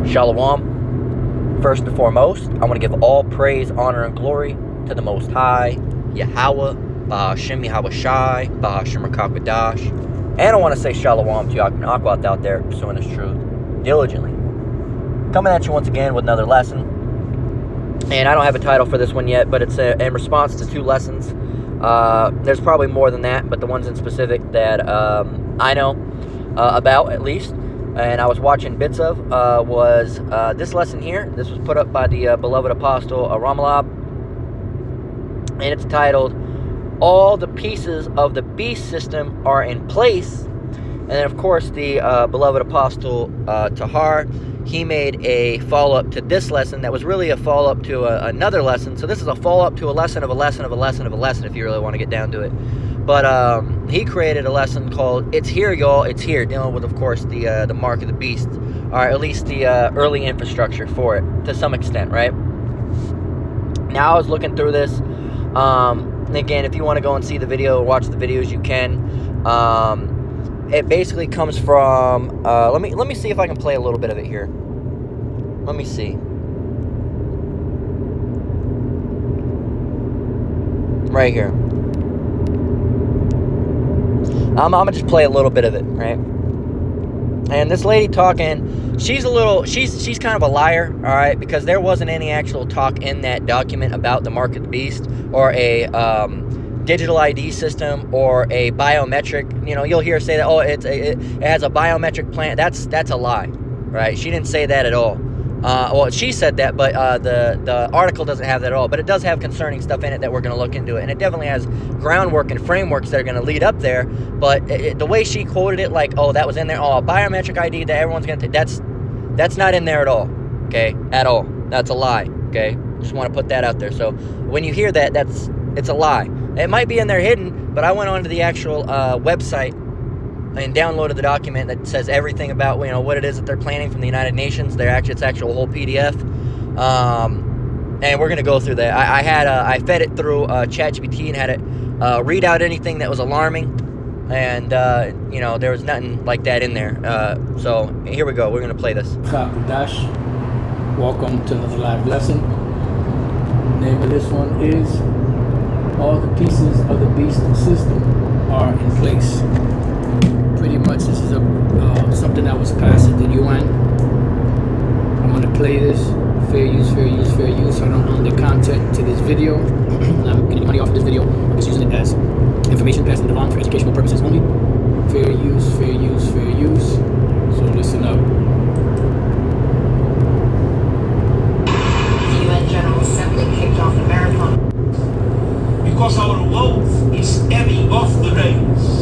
Shalom. First and foremost, I want to give all praise, honor, and glory to the Most High, Yahweh, Bahashem Yahweh Shai, Bahashem Rakakadash. And I want to say shalom to Aquat out there pursuing this truth diligently. Coming at you once again with another lesson. And I don't have a title for this one yet, but it's in response to two lessons. There's probably more than that, but the ones in specific that I know about, at least, and I was watching bits of, was this lesson here. This was put up by the beloved apostle Ramalab, and it's titled, "All the Pieces of the Beast System Are in Place." And then, of course, the beloved apostle Tahar, he made a follow-up to this lesson that was really a follow-up to another lesson. So this is a follow-up to a lesson of a lesson of a lesson of a lesson, if you really want to get down to it. But he created a lesson called "It's Here, Y'all, It's Here," dealing with, of course, the mark of the beast, or at least the early infrastructure for it, to some extent, right? Now, I was looking through this. Again, if you want to go and see the video or watch the videos, you can. It basically comes from, let me see if I can play a little bit of it here. Let me see. Right here. I'm going to just play a little bit of it, right? And this lady talking, she's kind of a liar, all right? Because there wasn't any actual talk in that document about the mark of the beast or a digital ID system or a biometric. You know, you'll hear say that, oh, it has a biometric plan. That's a lie, right? She didn't say that at all. Well, she said that, but the article doesn't have that at all. But it does have concerning stuff in it that we're going to look into it. And it definitely has groundwork and frameworks that are going to lead up there. But the way she quoted it, like, oh, that was in there. Oh, a biometric ID that everyone's going to take. That's not in there at all, okay? At all. That's a lie, okay? Just want to put that out there. So when you hear that, it's a lie. It might be in there hidden, but I went onto the actual website and downloaded the document that says everything about, you know, what it is that they're planning from the United Nations. It's actual whole PDF, and we're gonna go through that. I fed it through ChatGPT and had it read out anything that was alarming, and you know, there was nothing like that in there. So here we go. We're gonna play this. Dash, welcome to another live lesson. The name of this one is "All the Pieces of the Beast System Are in Place." Pretty much, this is something that was passed at the UN. I'm going to play this. Fair use, fair use, fair use. I don't own the content to this video. I'm getting money off of this video. I'm just using it as information passing it along for educational purposes only. Fair use, fair use, fair use. So listen up. The UN General Assembly kicked off a marathon. Because our wealth is ebbing off the rails.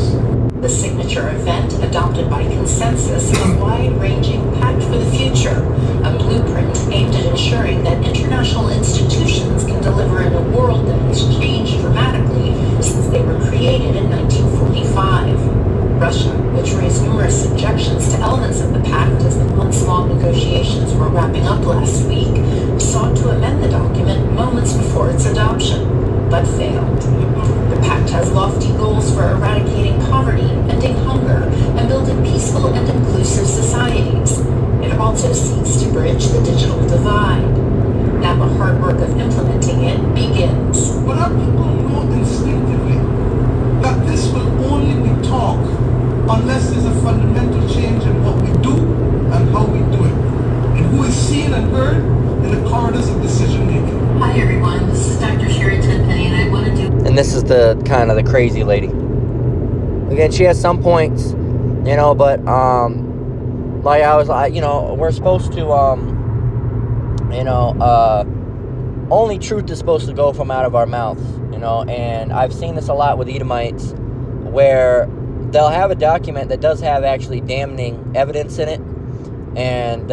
The signature event, adopted by consensus, a wide-ranging Pact for the Future, a blueprint aimed at ensuring that international institutions can deliver in a world that has changed dramatically since they were created in 1945. Russia, which raised numerous objections to elements of the Pact as the months-long negotiations were wrapping up last week, sought to amend the document moments before its adoption, but failed. The Pact has lofty goals for eradicating poverty, ending hunger, and building peaceful and inclusive societies. It also seeks to bridge the digital divide. Now the hard work of implementing it begins. But our people know instinctively that this will only be talk unless there's a fundamental change in what we do and how we do it, and who is seen and heard in the corridors of decision making. Hi everyone, this is Dr. Sherry Tenpenny, and I want to do... And this is the kind of the crazy lady. Again, she has some points, you know, but like I was, you know, we're supposed to, you know, only truth is supposed to go from out of our mouths, you know. And I've seen this a lot with Edomites, where they'll have a document that does have actually damning evidence in it, and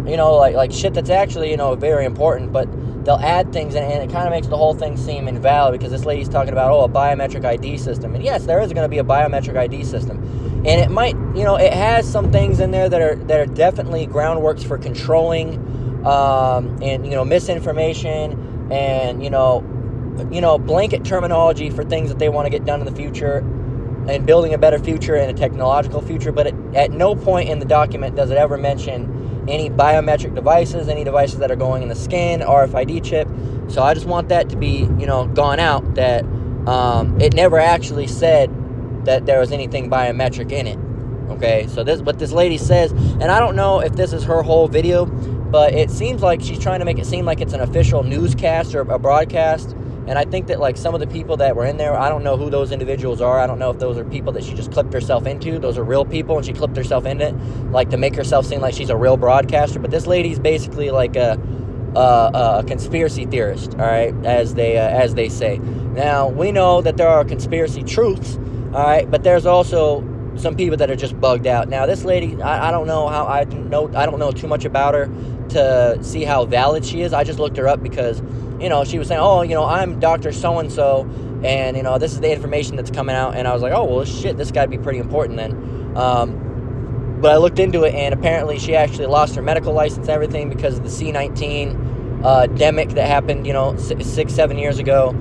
you know, like shit that's actually, you know, very important, but they'll add things in it, and it kind of makes the whole thing seem invalid, because this lady's talking about, oh, a biometric ID system. And yes, there is going to be a biometric ID system. And it might, you know, it has some things in there that are definitely groundworks for controlling and, you know, misinformation and, you know, blanket terminology for things that they want to get done in the future and building a better future and a technological future. But at no point in the document does it ever mention any biometric devices, any devices that are going in the skin, RFID chip. So I just want that to be, gone out, that it never actually said that there was anything biometric in it. Okay, so this what this lady says, and I don't know if this is her whole video, but it seems like she's trying to make it seem like it's an official newscast or a broadcast. And I think that, like, some of the people that were in there, I don't know who those individuals are. I don't know if those are people that she just clipped herself into. Those are real people, and she clipped herself into it, like, to make herself seem like she's a real broadcaster. But this lady's basically like a conspiracy theorist, all right, as they say. Now, we know that there are conspiracy truths, all right, but there's also some people that are just bugged out. Now, this lady, I don't know how, I don't know too much about her to see how valid she is. I just looked her up because, she was saying, I'm Dr. So-and-so, and, this is the information that's coming out, and I was like, oh, well, shit, this got to be pretty important then. But I looked into it, and apparently she actually lost her medical license and everything because of the C-19 demic that happened, 6-7 years ago.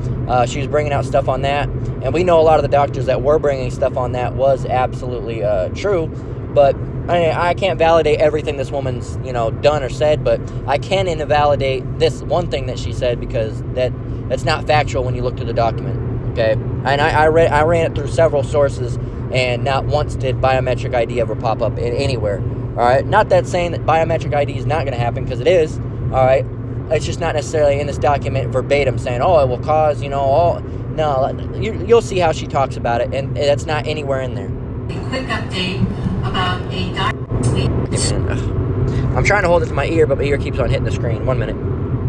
She was bringing out stuff on that, and we know a lot of the doctors that were bringing stuff on that was absolutely true, but I can't validate everything this woman's, done or said, but I can invalidate this one thing that she said, because that's not factual when you look through the document, okay? And I ran it through several sources, and not once did biometric ID ever pop up anywhere, all right? Not that saying that biometric ID is not going to happen, because it is, all right? It's just not necessarily in this document verbatim saying, oh, it will cause, no, you'll see how she talks about it, and that's not anywhere in there. A quick update about a I'm trying to hold it to my ear, but my ear keeps on hitting the screen. 1 minute.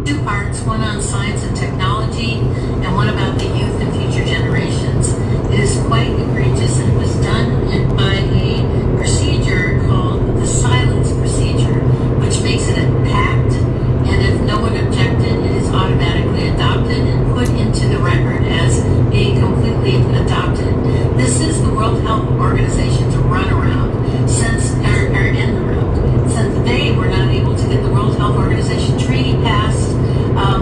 2 parts, one on science and technology, and one about the youth and future generations. It is quite egregious, and it was done by a procedure called the silence procedure, which makes it a pact, and if no one objected, it is automatically adopted and put into the record as being completely adopted. This is the World Health Organization's runaround since they were not able to get the World Health Organization treaty passed.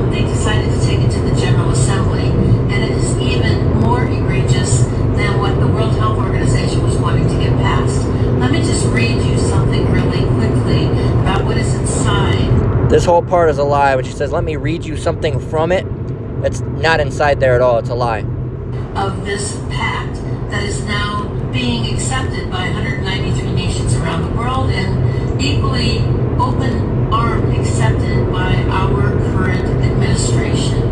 They decided to take it to the General Assembly, and it is even more egregious than what the World Health Organization was wanting to get passed. Let me just read you something really quickly about what is inside. This whole part is a lie. When she says, let me read you something from it, it's not inside there at all. It's a lie. Of this pact that is now being accepted by 193 nations around the world, and equally open-armed accepted by our current administration.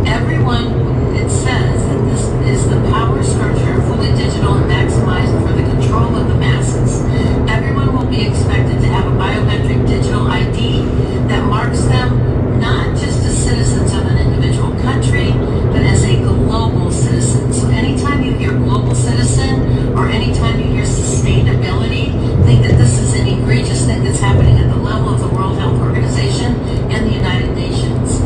Everyone, it says that this is the power structure, fully digital and maximized for the control of the masses. Everyone will be expected to have a biometric digital ID that marks them not just as citizens of an individual country, but as a global citizen. So anytime you hear global citizen, or anytime you hear sustainability, think that this is an egregious thing that's happening at the level of the World Health Organization and the United Nations.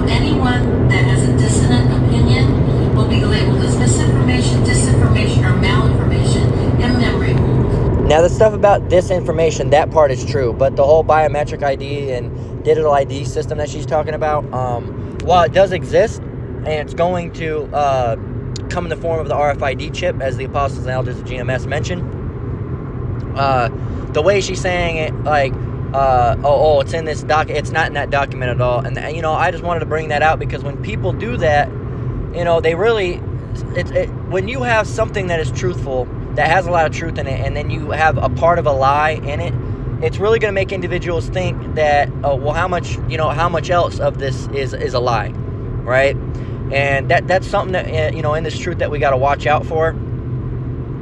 Anyone that has a dissonant opinion will be labeled as misinformation, disinformation, or malinformation in memory hold. Now, the stuff about disinformation, that part is true, but the whole biometric ID and digital ID system that she's talking about, while it does exist, and it's going to come in the form of the RFID chip, as the apostles and elders of GMS mentioned, the way she's saying it, like, it's in this it's not in that document at all. And I just wanted to bring that out, because when people do that, they really, when you have something that is truthful, that has a lot of truth in it, and then you have a part of a lie in it, it's really going to make individuals think that, how much else of this is a lie, right? And that's something that, in this truth that we got to watch out for.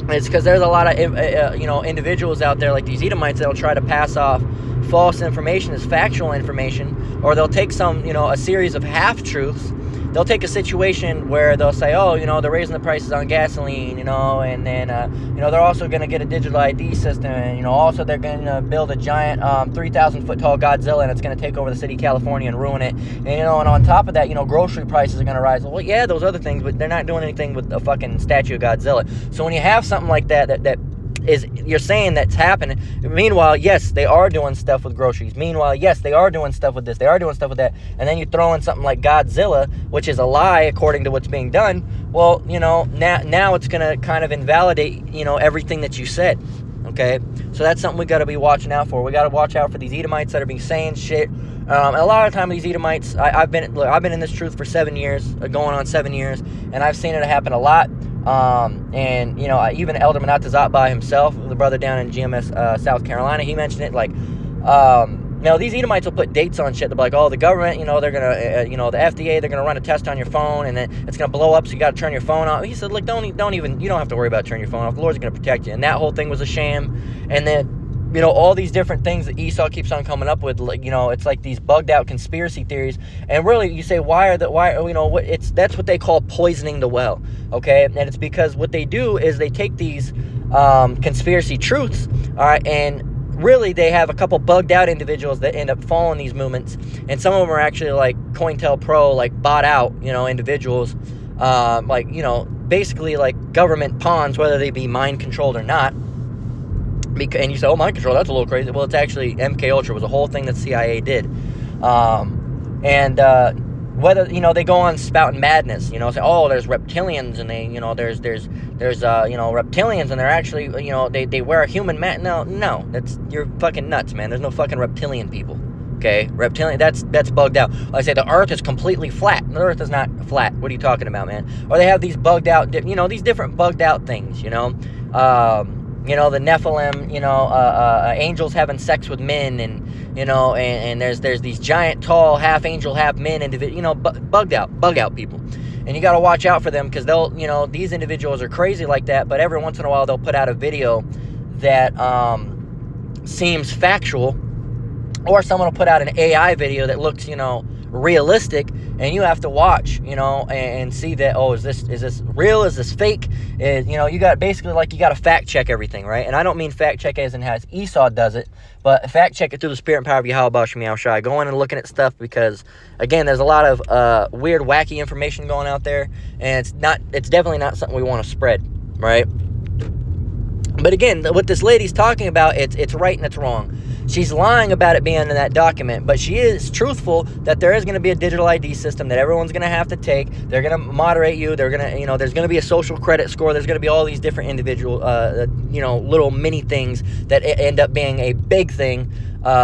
It's because there's a lot of, individuals out there, like these Edomites, that'll try to pass off false information as factual information, or they'll take a series of half-truths. They'll take a situation where they'll say, they're raising the prices on gasoline, and then, they're also going to get a digital ID system, and, also they're going to build a giant 3,000-foot-tall Godzilla, and it's going to take over the city of California and ruin it. And, and on top of that, grocery prices are going to rise. Well, yeah, those other things, but they're not doing anything with a fucking statue of Godzilla. So when you have something like that is, you're saying that's happening. Meanwhile, yes, they are doing stuff with groceries. Meanwhile, yes, they are doing stuff with this. They are doing stuff with that. And then you throw in something like Godzilla, which is a lie according to what's being done. Well, now it's going to kind of invalidate, everything that you said. Okay, so that's something we got to be watching out for. We got to watch out for these Edomites that are being saying shit. And a lot of the time, these Edomites, I've been in this truth for 7 years, going on 7 years, and I've seen it happen a lot. And you know, even Elder Menatazatbai himself, the brother down in GMS, South Carolina, he mentioned it. Like, you know, these Edomites will put dates on shit. They'll be like, oh, the government, you know, they're gonna, you know, the FDA, they're gonna run a test on your phone, and then it's gonna blow up, so you gotta turn your phone off. He said, look, don't even, you don't have to worry about turning your phone off. The Lord's gonna protect you. And that whole thing was a sham. And then, you know, all these different things that Esau keeps on coming up with, like, you know, it's like these bugged out conspiracy theories. And really, you say, you know, that's what they call poisoning the well, okay? And it's because what they do is they take these conspiracy truths, all right, and really they have a couple bugged out individuals that end up following these movements, and some of them are actually like COINTELPRO, like bought out, you know, individuals, like, you know, basically like government pawns, whether they be mind controlled or not. And you say, oh, mind control, that's a little crazy. Well, it's actually MK Ultra was a whole thing that CIA did. Whether, you know, they go on spouting madness, you know, say, oh, there's reptilians, and they, you know, there's you know, reptilians, and they're actually, you know, they wear a human mask. No, you're fucking nuts, man. There's no fucking reptilian people. Okay, reptilian, that's bugged out. Like I say, the earth is completely flat. The earth is not flat. What are you talking about, man? Or they have these bugged out, you know, these different bugged out things, you know. You know, the Nephilim, you know, angels having sex with men, and, you know, and there's these giant, tall, half angel, half men, you know, bug out people. And you got to watch out for them, because they'll, you know, these individuals are crazy like that, but every once in a while they'll put out a video that seems factual, or someone will put out an AI video that looks, you know, realistic, and you have to watch, you know, and see that, oh, is this real? Is this fake? You know, you got basically, like, you got to fact check everything, right? And I don't mean fact check as in as Esau does it, but fact check it through the spirit and power of Yahweh Ba'ashem Yahushai. Going and looking at stuff, because again, there's a lot of weird, wacky information going out there, and it's definitely not something we want to spread, right? But again, what this lady's talking about, it's right and it's wrong. She's lying about it being in that document, but she is truthful that there is going to be a digital ID system that everyone's going to have to take. They're going to moderate you. They're going to, you know, there's going to be a social credit score. There's going to be all these different individual, you know, little mini things that end up being a big thing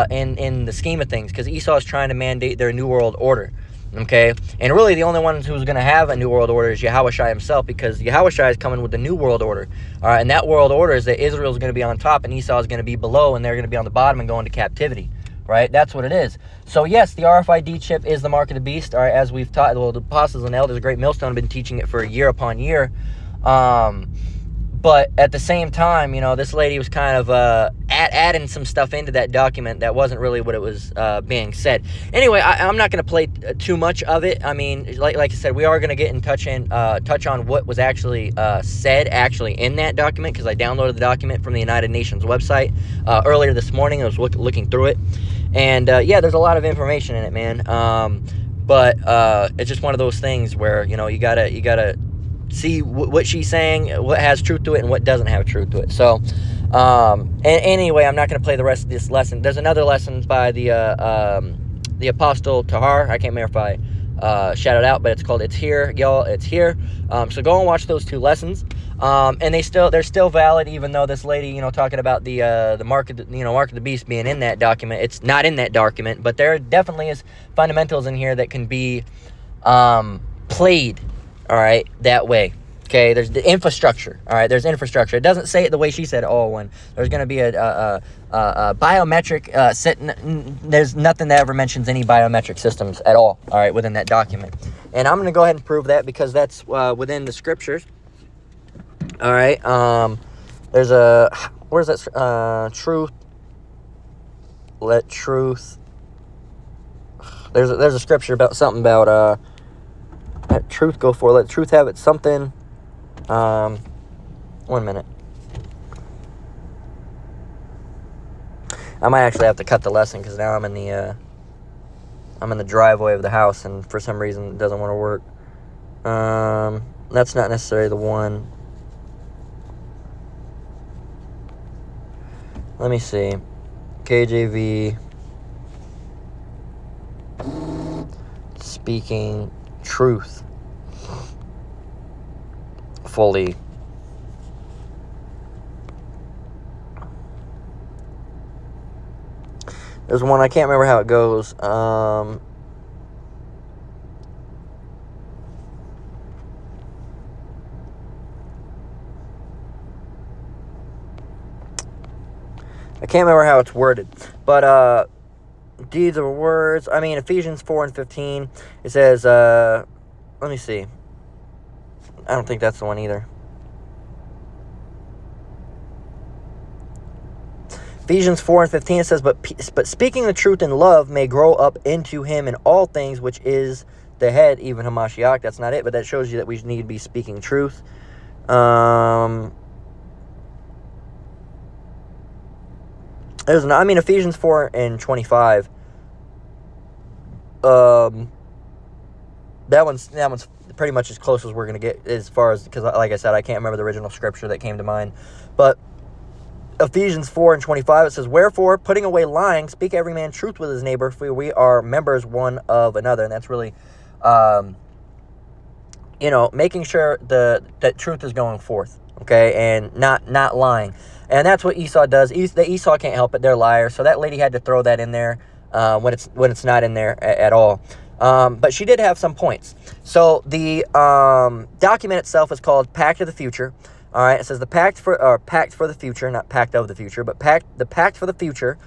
in the scheme of things, because Esau is trying to mandate their New World Order. Okay, and really the only one who's going to have a New World Order is Yahushua himself, because Yahushua is coming with the New World Order. All right, and that World Order is that Israel is going to be on top and Esau is going to be below, and they're going to be on the bottom and go into captivity. Right, that's what it is. So yes, the RFID chip is the mark of the beast. All right, as we've taught, well, the apostles and elders, Great Millstone, have been teaching it for year upon year. But at the same time, you know, this lady was kind of adding some stuff into that document that wasn't really what it was being said. Anyway, I'm not going to play too much of it. I mean, like I said, we are going to get in touch on what was actually said in that document, because I downloaded the document from the United Nations website earlier this morning. I was looking through it, and yeah, there's a lot of information in it, man. But it's just one of those things where, you know, you gotta see what she's saying, what has truth to it, and what doesn't have truth to it. So, and anyway, I'm not going to play the rest of this lesson. There's another lesson by the Apostle Tahar. I can't remember if I shout it out, but it's called "It's Here, Y'all. It's Here." So go and watch those 2 lessons. And they're still valid, even though this lady, you know, talking about the mark of the beast being in that document. It's not in that document, but there definitely is fundamentals in here that can be played. All right, that way. Okay, there's the infrastructure. All right, there's infrastructure. It doesn't say it the way she said. Oh, when there's going to be a biometric set. There's nothing that ever mentions any biometric systems at all. All right, within that document, and I'm going to go ahead and prove that, because that's within the scriptures. All right. There's a where's that truth? Let truth. There's a scripture about something about let truth go for. Let truth have it. Something. 1 minute. I might actually have to cut the lesson, because now I'm in the driveway of the house, and for some reason it doesn't want to work. That's not necessarily the one. Let me see. KJV. Speaking truth fully. There's one, I can't remember how it goes. I can't remember how it's worded. But, deeds are words. I mean, Ephesians 4 and 15, it says, let me see. I don't think that's the one either. Ephesians 4 and 15, it says, but speaking the truth in love may grow up into him in all things, which is the head, even Hamashiach. That's not it, but that shows you that we need to be speaking truth. Ephesians 4 and 25. That one's pretty much as close as we're going to get as far as, because like I said, I can't remember the original scripture that came to mind. But Ephesians 4 and 25, it says, wherefore, putting away lying, speak every man truth with his neighbor, for we are members one of another. And that's really, making sure that truth is going forth, okay, and not lying. And that's what Esau does. Esau can't help it; they're liars. So that lady had to throw that in there when it's not in there at all. But she did have some points. So the document itself is called Pact of the Future. All right, it says the Pact for the Future, not Pact of the Future, but the Pact for the Future.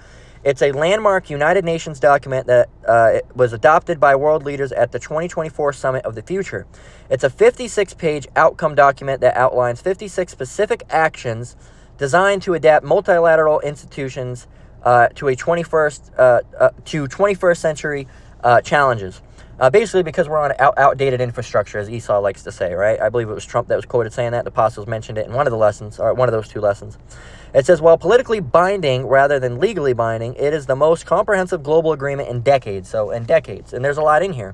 It's a landmark United Nations document that it was adopted by world leaders at the 2024 Summit of the Future. It's a 56-page outcome document that outlines 56 specific actions designed to adapt multilateral institutions to 21st century challenges. Basically, because we're on outdated infrastructure, as Esau likes to say, right? I believe it was Trump that was quoted saying that. The apostles mentioned it in one of the lessons, or one of those two lessons. It says, while politically binding rather than legally binding, it is the most comprehensive global agreement in decades. And there's a lot in here.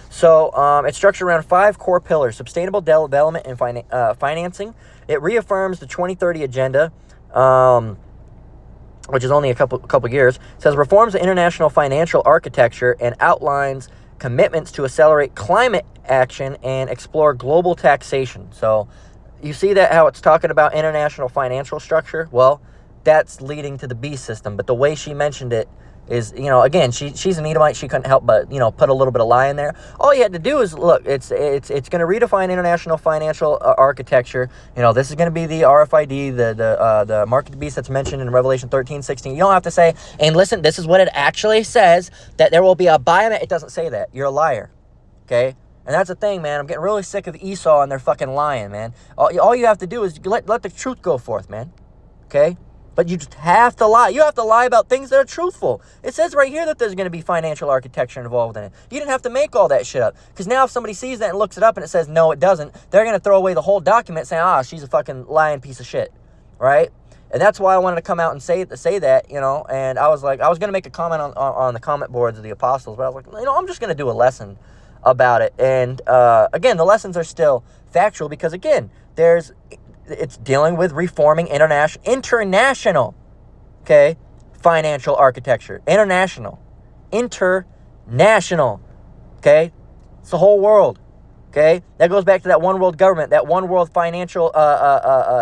So it's structured around 5 core pillars: sustainable development and financing. It reaffirms the 2030 agenda, which is only a couple years. It says reforms the international financial architecture and outlines commitments to accelerate climate action and explore global taxation. So you see that how it's talking about international financial structure? Well, that's leading to the beast system. But the way she mentioned it is, again, she's an Edomite. She couldn't help but, put a little bit of lie in there. All you had to do is, look, it's going to redefine international financial architecture. This is going to be the RFID, the mark of the beast that's mentioned in Revelation 13:16. You don't have to say, and listen, this is what it actually says, that there will be a biomet. It doesn't say that. You're a liar, okay? And that's the thing, man. I'm getting really sick of Esau and their fucking lying, man. All you have to do is let the truth go forth, man, okay? But you just have to lie. You have to lie about things that are truthful. It says right here that there's going to be financial architecture involved in it. You didn't have to make all that shit up. Because now if somebody sees that and looks it up and it says, no, it doesn't, they're going to throw away the whole document saying, she's a fucking lying piece of shit. Right? And that's why I wanted to come out and say that, And I was like, I was going to make a comment on the comment boards of the apostles. But I was like, I'm just going to do a lesson about it. And, again, the lessons are still factual because, again, it's dealing with reforming international, okay, financial architecture. International, okay? It's the whole world, okay? That goes back to that one world government, that one world financial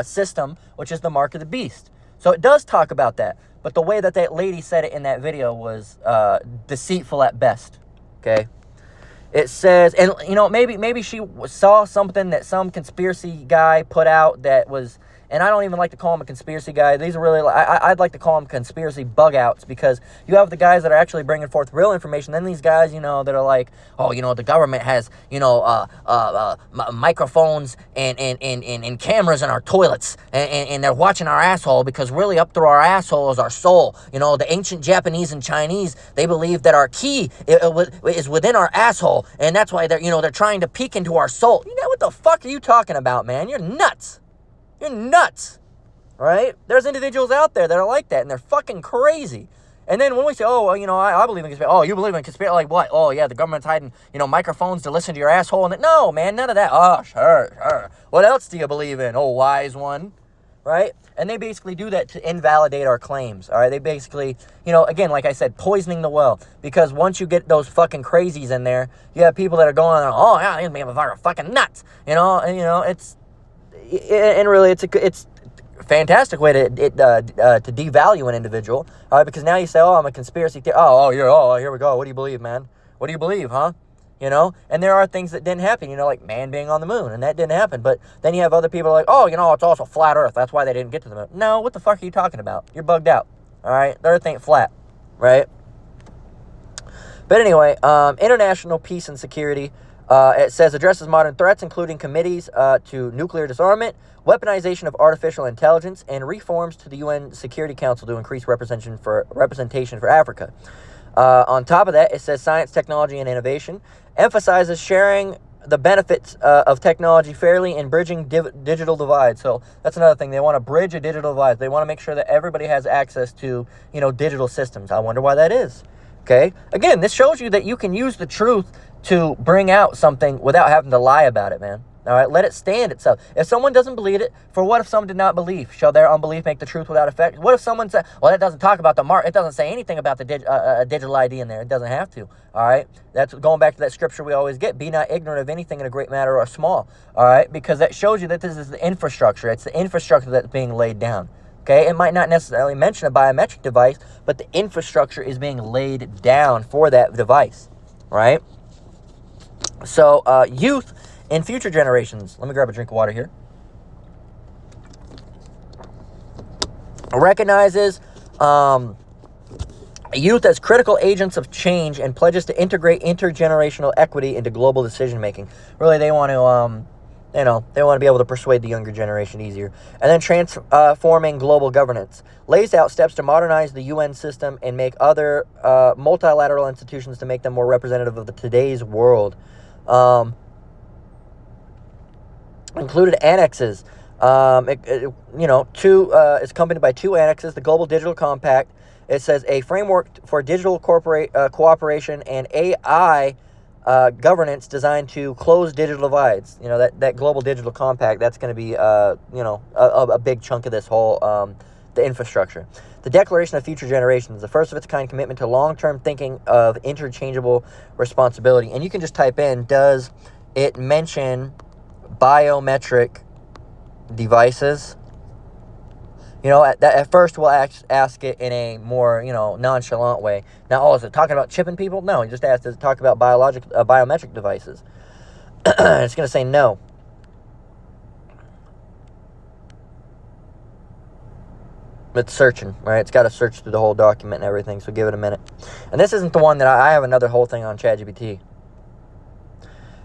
system, which is the mark of the beast. So it does talk about that. But the way that lady said it in that video was deceitful at best, okay? It says, and maybe she saw something that some conspiracy guy put out that was, and I don't even like to call him a conspiracy guy. These are really, I'd like to call them conspiracy bug outs, because you have the guys that are actually bringing forth real information. Then these guys, that are like, the government has, microphones and cameras in our toilets, and they're watching our asshole, because really up through our asshole is our soul. The ancient Japanese and Chinese, they believe that our ki is within our asshole, and that's why they're trying to peek into our soul. What the fuck are you talking about, man? You're nuts. You're nuts, right? There's individuals out there that are like that, and they're fucking crazy. And then when we say, I believe in conspiracy. Oh, you believe in conspiracy? Like what? Oh, yeah, the government's hiding, microphones to listen to your asshole. And no, man, none of that. Oh, sure. What else do you believe in? Oh, wise one, right? And they basically do that to invalidate our claims, all right? They basically, again, like I said, poisoning the well. Because once you get those fucking crazies in there, you have people that are going, oh, yeah, these people are fucking nuts, and, it's... And really, it's fantastic way to devalue an individual, all right? Because now you say, oh, I'm a conspiracy theorist. Here we go. What do you believe, man? What do you believe, huh? You know, and there are things that didn't happen, you know, like man being on the moon, and that didn't happen. But then you have other people like, oh, you know, it's also flat Earth. That's why they didn't get to the moon. No, what the fuck are you talking about? You're bugged out, all right? The Earth ain't flat, right? But anyway, international peace and security, it says addresses modern threats, including committees to nuclear disarmament, weaponization of artificial intelligence, and reforms to the UN Security Council to increase representation for Africa. On top of that, it says science, technology, and innovation, emphasizes sharing the benefits of technology fairly and bridging digital divides. So that's another thing. They want to bridge a digital divide. They want to make sure that everybody has access to, you know, digital systems. I wonder why that is. Okay? Again, this shows you that you can use the truth to bring out something without having to lie about it, man. All right? Let it stand itself. If someone doesn't believe it, for what if someone did not believe? Shall their unbelief make the truth without effect? What if someone said, well, that doesn't talk about the mark. It doesn't say anything about the digital ID in there. It doesn't have to. All right? That's going back to that scripture we always get. Be not ignorant of anything in a great matter or small. All right? Because that shows you that this is the infrastructure. It's the infrastructure that's being laid down. Okay? It might not necessarily mention a biometric device, but the infrastructure is being laid down for that device. Right? So, youth in future generations, let me grab a drink of water here, recognizes youth as critical agents of change and pledges to integrate intergenerational equity into global decision making. Really, they want to, they want to be able to persuade the younger generation easier. And then transforming global governance, lays out steps to modernize the UN system and make other multilateral institutions to make them more representative of today's world. Included annexes, it's accompanied by 2 annexes, the Global Digital Compact. It says a framework for digital cooperation and AI governance designed to close digital divides. You know, that Global Digital Compact, that's going to be, a big chunk of this whole, the infrastructure. The Declaration of Future Generations, the first of its kind commitment to long-term thinking of interchangeable responsibility. And you can just type in, does it mention biometric devices? You know, at first we'll ask it in a more, nonchalant way. Now, is it talking about chipping people? No, you just asked, does it talk about biometric devices? It's going to say no. It's searching, right? It's got to search through the whole document and everything, so give it a minute. And this isn't the one that I have another whole thing on ChatGPT.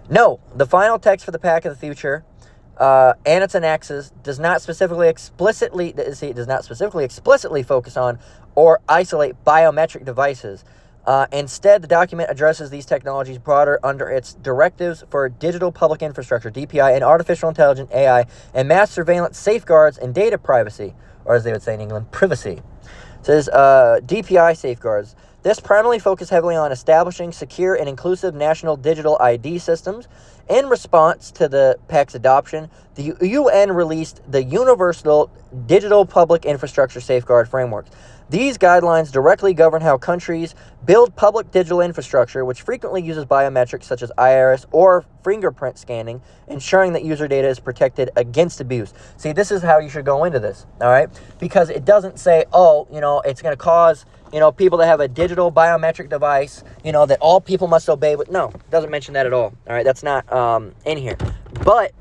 No, the final text for the Pact of the Future and its annexes does not specifically explicitly focus on or isolate biometric devices. Instead, the document addresses these technologies broader under its directives for digital public infrastructure, DPI, and artificial intelligence, AI, and mass surveillance safeguards and data privacy, or as they would say in England, privacy. It says DPI safeguards. This primarily focused heavily on establishing secure and inclusive national digital ID systems. In response to the Pact's adoption, the UN released the Universal Digital Public Infrastructure Safeguard Framework. These guidelines directly govern how countries build public digital infrastructure, which frequently uses biometrics such as iris or fingerprint scanning, ensuring that user data is protected against abuse. See, this is how you should go into this, all right? Because it doesn't say, it's going to cause, people to have a digital biometric device, that all people must obey. But no, it doesn't mention that at all, all right? That's not in here. But,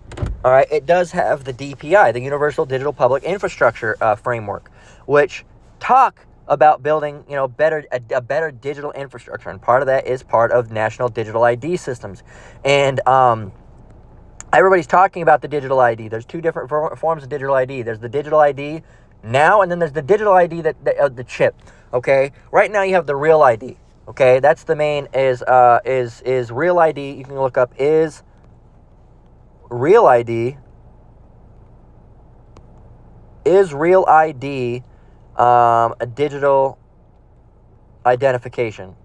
all right, it does have the DPI, the Universal Digital Public Infrastructure Framework, which talk about building, a better digital infrastructure, and part of that is part of national digital ID systems. And everybody's talking about the digital ID. There's 2 different forms of digital ID. There's the digital ID now, and then there's the digital ID that the chip. Okay, right now you have the real ID. Okay, that's the main is real ID. You can look up is real ID. Is real ID a digital identification?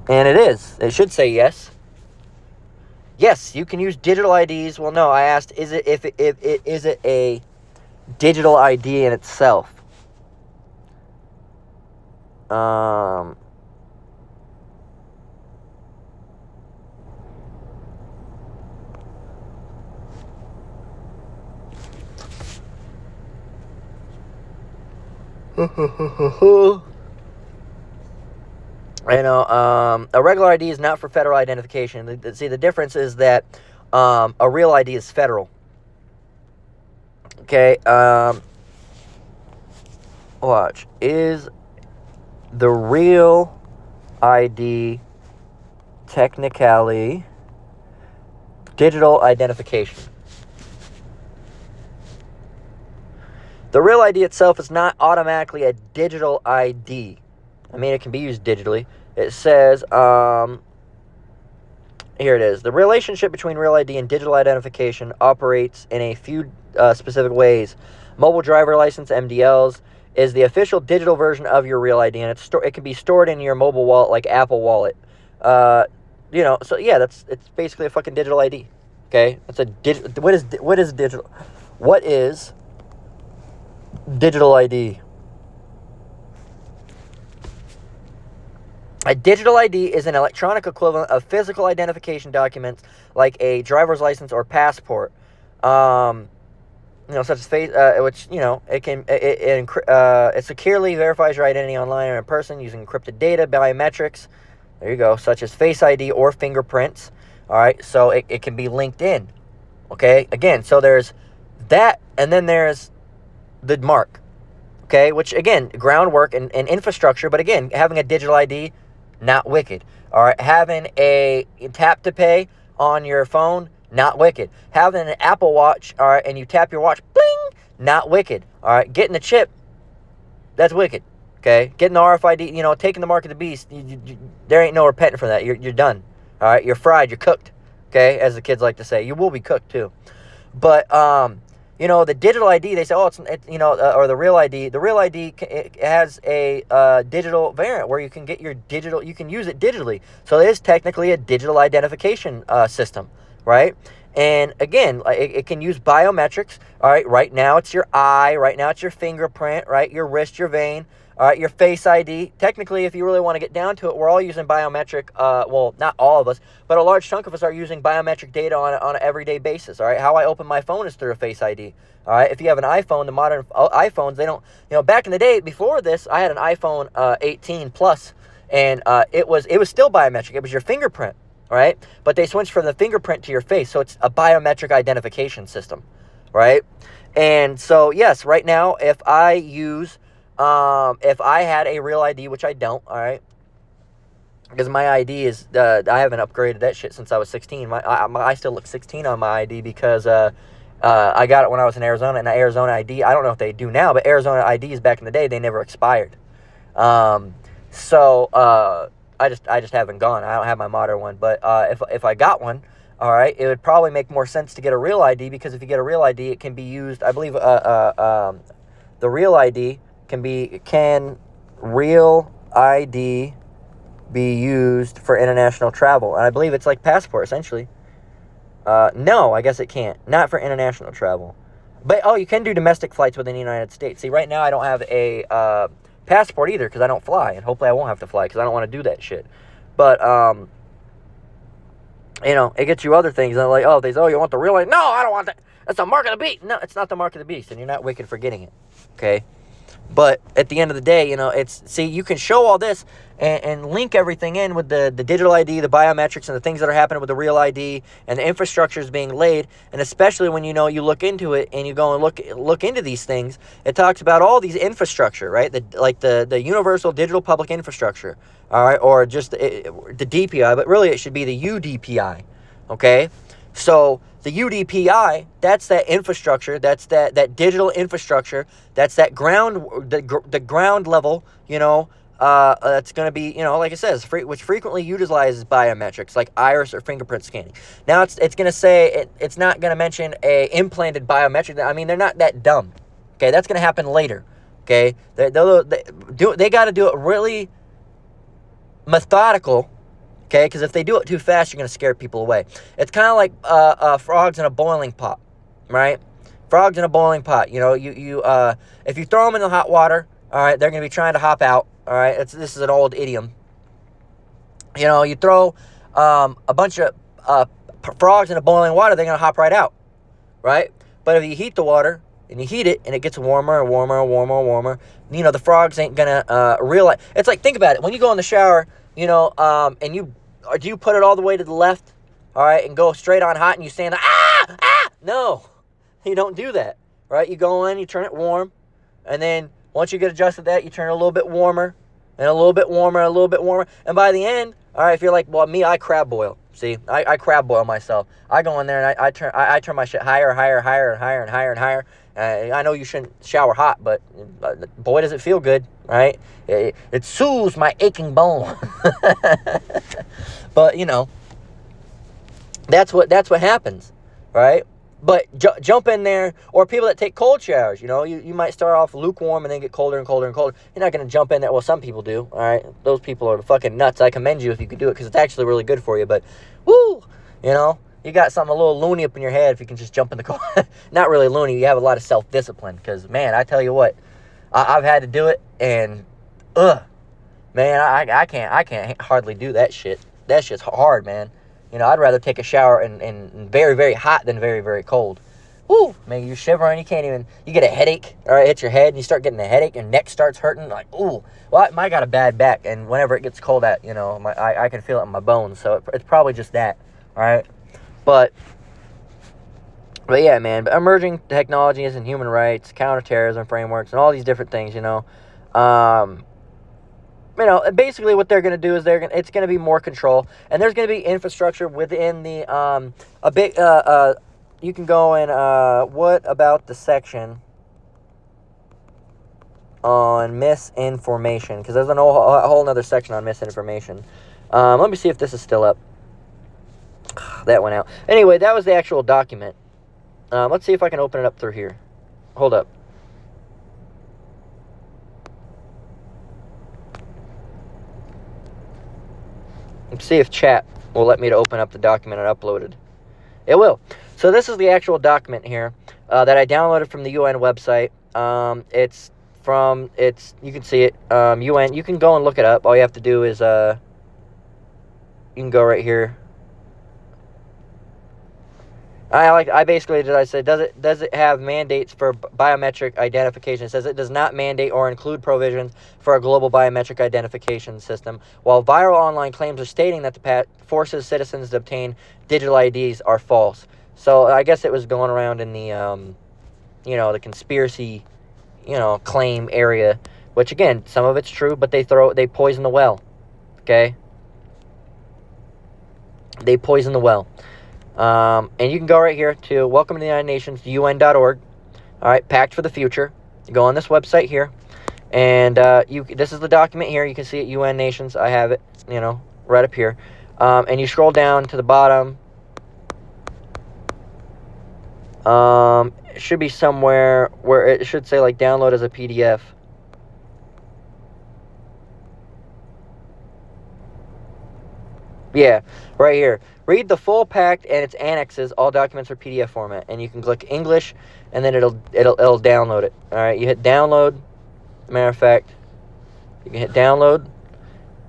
And it is. It should say yes. Yes, you can use digital IDs. Well, no, I asked, is it a digital ID in itself? A regular ID is not for federal identification. See, the difference is that a real ID is federal. Okay, watch. Is the real ID technically digital identification? The real ID itself is not automatically a digital ID. I mean, it can be used digitally. It says, here it is. The relationship between real ID and digital identification operates in a few specific ways. Mobile driver license, MDLs, is the official digital version of your real ID, and it can be stored in your mobile wallet like Apple Wallet. So yeah, it's basically a fucking digital ID. Okay, it's a what is digital? What is digital ID? A digital ID is an electronic equivalent of physical identification documents like a driver's license or passport. Such as face, which it securely verifies your identity online or in person using encrypted data, biometrics. There you go, such as Face ID or fingerprints. All right, so it can be linked in. Okay, again, so there's that, and then there's the mark. Okay, which again, groundwork and infrastructure, but again, having a digital ID, not wicked. All right, having a tap to pay on your phone, not wicked. Having an Apple Watch, all right, and you tap your watch, bling, not wicked. All right, getting the chip, that's wicked. Okay, getting the RFID, taking the mark of the beast, there ain't no repenting for that. You're done. All right, you're fried, you're cooked. Okay, as the kids like to say, you will be cooked too. But the digital ID, they say, or the real ID. The real ID it has a digital variant where you can get your digital, you can use it digitally. So it is technically a digital identification system, right? And again, it can use biometrics. All right, right now it's your eye, right now it's your fingerprint, right, your wrist, your vein. All right, your Face ID. Technically, if you really want to get down to it, we're all using biometric. Well, not all of us, but a large chunk of us are using biometric data on an everyday basis. All right, how I open my phone is through a Face ID. All right, if you have an iPhone, the modern iPhones, they don't. Back in the day before this, I had an iPhone 18 Plus, and it was still biometric. It was your fingerprint. All right, but they switched from the fingerprint to your face, so it's a biometric identification system, right? And so yes, right now, if I had a real ID, which I don't, all right, because my ID is, I haven't upgraded that shit since I was 16. I still look 16 on my ID because I got it when I was in Arizona, and the Arizona ID, I don't know if they do now, but Arizona IDs back in the day, they never expired. I just haven't gone. I don't have my modern one, but if I got one, all right, it would probably make more sense to get a real ID, because if you get a real ID, it can be used, I believe, the real ID can real ID be used for international travel? And I believe it's like passport, essentially. No, I guess it can't. Not for international travel. But, you can do domestic flights within the United States. See, right now I don't have a passport either, because I don't fly. And hopefully I won't have to fly, because I don't want to do that shit. But, it gets you other things. And like, you want the real ID? No, I don't want that. That's the mark of the beast. No, it's not the mark of the beast, and you're not wicked for getting it. Okay? But at the end of the day, you can show all this and link everything in with the digital ID, the biometrics, and the things that are happening with the real ID, and the infrastructure is being laid. And especially when you look into it and you go and look into these things, it talks about all these infrastructure, right? The universal digital public infrastructure, all right, or just the DPI, but really it should be the UDPI, okay? So the UDPI, that's that infrastructure, that's that digital infrastructure, that's that the ground level, that's going to be, like it says, which frequently utilizes biometrics like iris or fingerprint scanning. Now it's going to say, it's not going to mention a implanted biometric. I mean, they're not that dumb. Okay, that's going to happen later. Okay, they got to do it really methodical. Okay, because if they do it too fast, you're going to scare people away. It's kind of like frogs in a boiling pot, right? Frogs in a boiling pot. If you throw them in the hot water, all right, they're going to be trying to hop out. All right, this is an old idiom. You throw a bunch of frogs in a boiling water, they're going to hop right out, right? But if you heat the water, and you heat it, and it gets warmer and warmer and warmer and warmer. You know, the frogs ain't gonna realize. It's like, think about it. When you go in the shower, you know, and do you put it all the way to the left, all right, and go straight on hot, and you stand there, No, you don't do that, right? You go in, you turn it warm, and then once you get adjusted to that, you turn it a little bit warmer, and a little bit warmer, and a little bit warmer, and by the end, all right, if you're like, well, me, I crab boil. See, I crab boil myself. I go in there and I turn my shit higher, higher, higher, and higher, and higher, and higher. I know you shouldn't shower hot, but boy, does it feel good, right? It soothes my aching bone. But, you know, that's what happens, right? But jump in there, or people that take cold showers, you know, you might start off lukewarm and then get colder and colder and colder. You're not going to jump in there. Well, some people do, all right? Those people are fucking nuts. I commend you if you could do it, because it's actually really good for you. But, woo, you know, you got something a little loony up in your head if you can just jump in the cold. Not really loony. You have a lot of self-discipline, because, man, I tell you what, I've had to do it, and, man, I can't hardly do that shit. That shit's hard, man. You know, I'd rather take a shower in very, very hot than very, very cold. Woo! Man, you're shivering. You can't even... You get a headache. All right, hit your head, and you start getting a headache. Your neck starts hurting. Like, ooh. Well, I got a bad back, and whenever it gets cold out, you know, I can feel it in my bones. So it's probably just that. All right? But yeah, man. But emerging technologies and human rights, counterterrorism frameworks, and all these different things, you know. You know, basically what they're going to do is it's going to be more control, and there's going to be infrastructure within the you can go and what about the section on misinformation, because there's a whole another section on misinformation. Let me see if this is still up. That went out. Anyway, that was the actual document. Let's see if I can open it up through here. Hold up. Let's see if chat will let me to open up the document I uploaded. It will. So this is the actual document here that I downloaded from the UN website. You can see it, UN. You can go and look it up. All you have to do is, you can go right here. I basically did. I said, does it have mandates for biometric identification? It says it does not mandate or include provisions for a global biometric identification system. While viral online claims are stating that the Pact forces citizens to obtain digital IDs are false. So I guess it was going around in the, you know, the conspiracy, you know, claim area. Which again, some of it's true, but they poison the well. Okay. They poison the well. And you can go right here to Welcome to the United Nations, UN.org. All right, Pact for the Future. You go on this website here, and this is the document here. You can see it, UN Nations. I have it, you know, right up here. And you scroll down to the bottom. It should be somewhere where it should say like download as a PDF. Yeah, right here. Read the full pact and its annexes. All documents are PDF format, and you can click English, and then it'll download it. All right, you hit download. Matter of fact, you can hit download,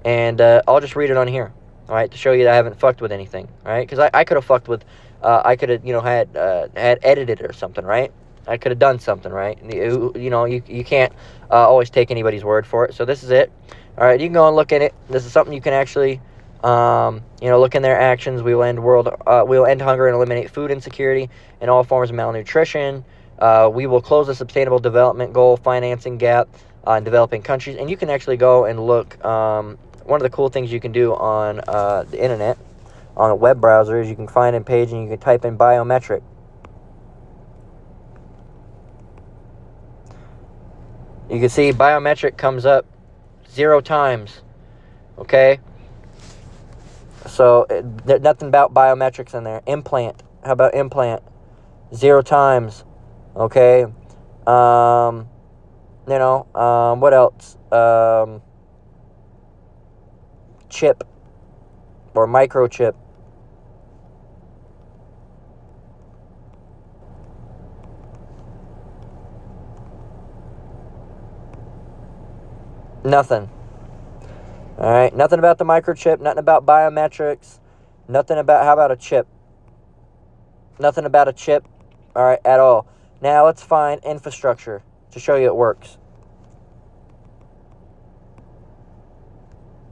and I'll just read it on here. All right, to show you that I haven't fucked with anything. All right, because I could have fucked with. I could have, you know, had edited it or something, right? I could have done something, right? You know, you can't always take anybody's word for it. So this is it. All right, you can go and look at it. This is something you can actually. You know, look in their actions. We will end hunger and eliminate food insecurity and all forms of malnutrition. We will close the sustainable development goal financing gap in developing countries. And you can actually go and look. One of the cool things you can do on the internet, on a web browser, is you can find a page and you can type in biometric. You can see biometric comes up 0 times. Okay. So, there's nothing about biometrics in there. Implant. How about implant? 0 times. Okay. You know, what else? Chip. Or microchip. Nothing. All right, nothing about the microchip, nothing about biometrics, nothing about, how about a chip? Nothing about a chip, all right, at all. Now let's find infrastructure to show you it works.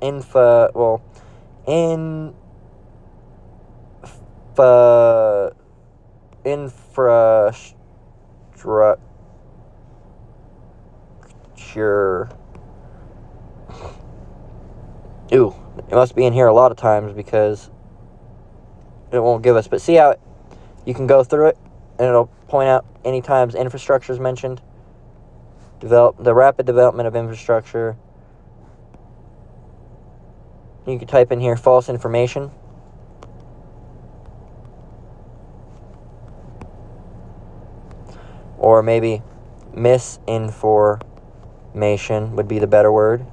Infrastructure. Ooh, it must be in here a lot of times because it won't give us. But see how you can go through it and it'll point out any times infrastructure is mentioned. The rapid development of infrastructure. You can type in here false information. Or maybe misinformation would be the better word.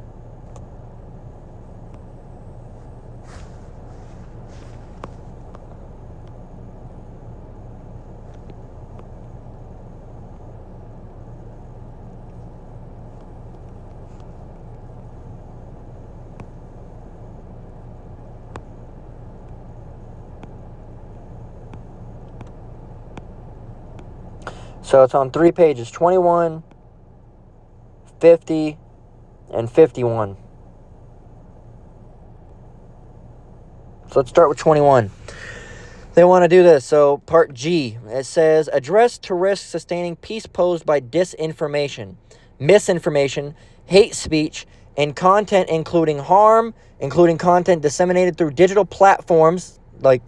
So it's on 3 pages, 21, 50, and 51. So let's start with 21. They want to do this. So part G, it says, address to risk sustaining peace posed by disinformation, misinformation, hate speech, and content including content disseminated through digital platforms like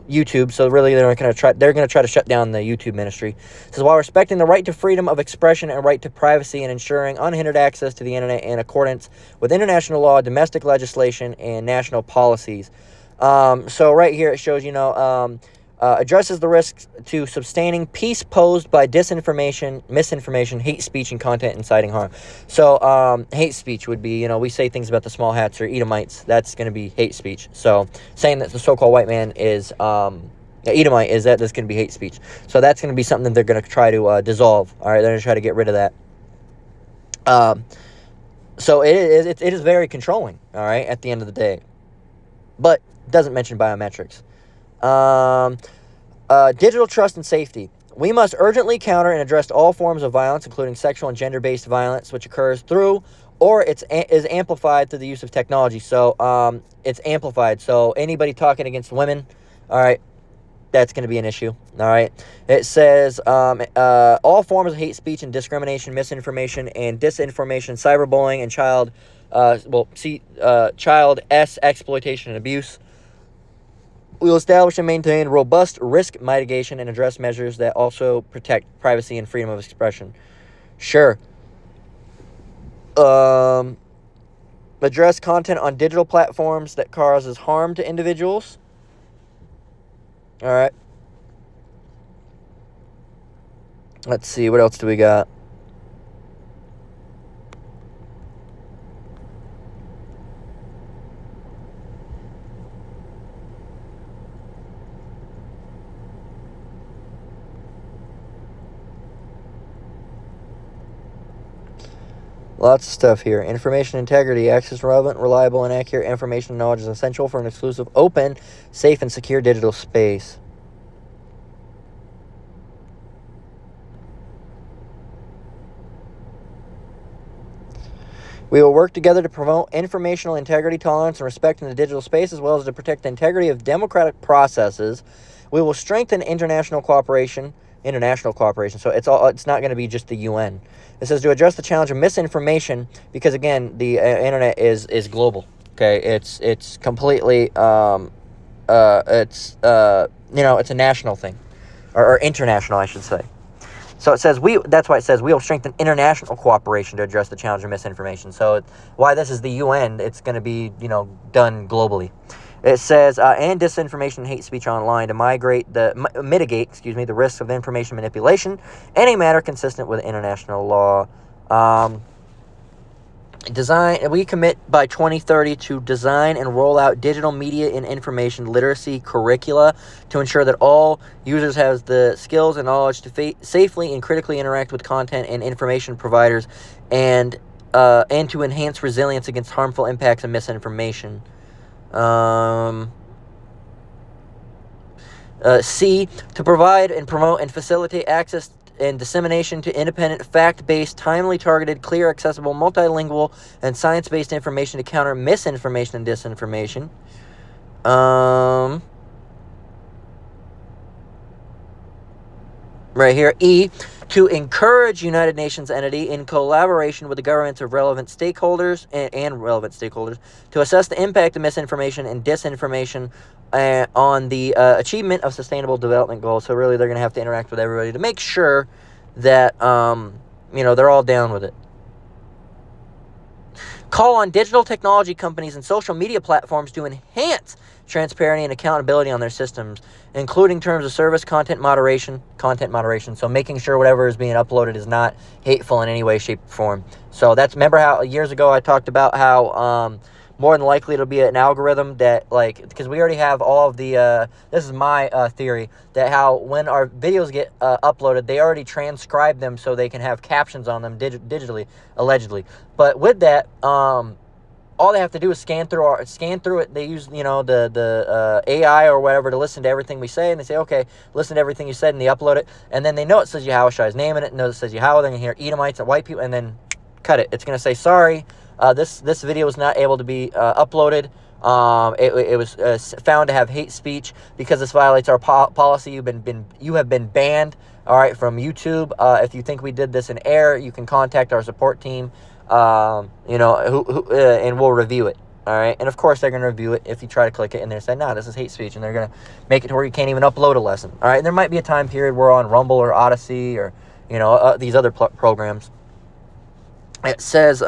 YouTube. So really they're going to try to shut down the YouTube ministry. It says, while respecting the right to freedom of expression and right to privacy and ensuring unhindered access to the internet in accordance with international law, domestic legislation, and national policies. So right here it shows, addresses the risks to sustaining peace posed by disinformation, misinformation, hate speech, and content inciting harm. So hate speech would be, we say things about the small hats or Edomites. That's going to be hate speech. So saying that the so-called white man is Edomite that's going to be hate speech. So that's going to be something that they're going to try to dissolve. All right, they're going to try to get rid of that. So it is very controlling. All right, at the end of the day, but doesn't mention biometrics. Digital trust and safety. We must urgently counter and address all forms of violence, including sexual and gender-based violence, which occurs through or is amplified through the use of technology. So it's amplified. So anybody talking against women, all right, that's going to be an issue. All right. It says all forms of hate speech and discrimination, misinformation and disinformation, cyberbullying, and child exploitation and abuse. We will establish and maintain robust risk mitigation and address measures that also protect privacy and freedom of expression. Sure. Address content on digital platforms that causes harm to individuals. All right. Let's see. What else do we got? Lots of stuff here. Information integrity. Access to relevant, reliable, and accurate information and knowledge is essential for an exclusive, open, safe, and secure digital space. We will work together to promote informational integrity, tolerance, and respect in the digital space, as well as to protect the integrity of democratic processes. We will strengthen international cooperation. So it's not going to be just the UN. It says to address the challenge of misinformation, because again, the internet is global. Okay, it's completely it's a national thing, or international, I should say. So it says that's why it says we will strengthen international cooperation to address the challenge of misinformation. So why this is the UN, it's going to be done globally. It says, and disinformation and hate speech online to mitigate the risks of information manipulation in a manner consistent with international law. We commit by 2030 to design and roll out digital media and information literacy curricula to ensure that all users have the skills and knowledge to safely and critically interact with content and information providers, and to enhance resilience against harmful impacts of misinformation. C, to provide and promote and facilitate access and dissemination to independent, fact-based, timely, targeted, clear, accessible, multilingual, and science-based information to counter misinformation and disinformation. Right here, E, to encourage United Nations entity in collaboration with the governments of relevant stakeholders and relevant stakeholders to assess the impact of misinformation and disinformation on the achievement of sustainable development goals. So really, they're going to have to interact with everybody to make sure that, they're all down with it. Call on digital technology companies and social media platforms to enhance transparency and accountability on their systems, including terms of service, content moderation. So making sure whatever is being uploaded is not hateful in any way, shape, or form. So remember how years ago I talked about how more than likely it'll be an algorithm that, because we already have all of the, this is my theory, that how when our videos get uploaded, they already transcribe them so they can have captions on them digitally, allegedly. But with that, all they have to do is scan through it. They use, the AI or whatever to listen to everything we say, and they say, okay, listen to everything you said, and they upload it, and then they know it says Yahushua is naming it, knows it says Yahweh, they're going to hear Edomites and white people, and then cut it. It's going to say, sorry, this video was not able to be uploaded. It was found to have hate speech because this violates our policy. You have been banned, all right, from YouTube. If you think we did this in error, you can contact our support team. And we'll review it. All right. And of course, they're going to review it if you try to click it and they say, no, this is hate speech. And they're going to make it to where you can't even upload a lesson. All right. And there might be a time period where on Rumble or Odyssey or, these other programs. It says,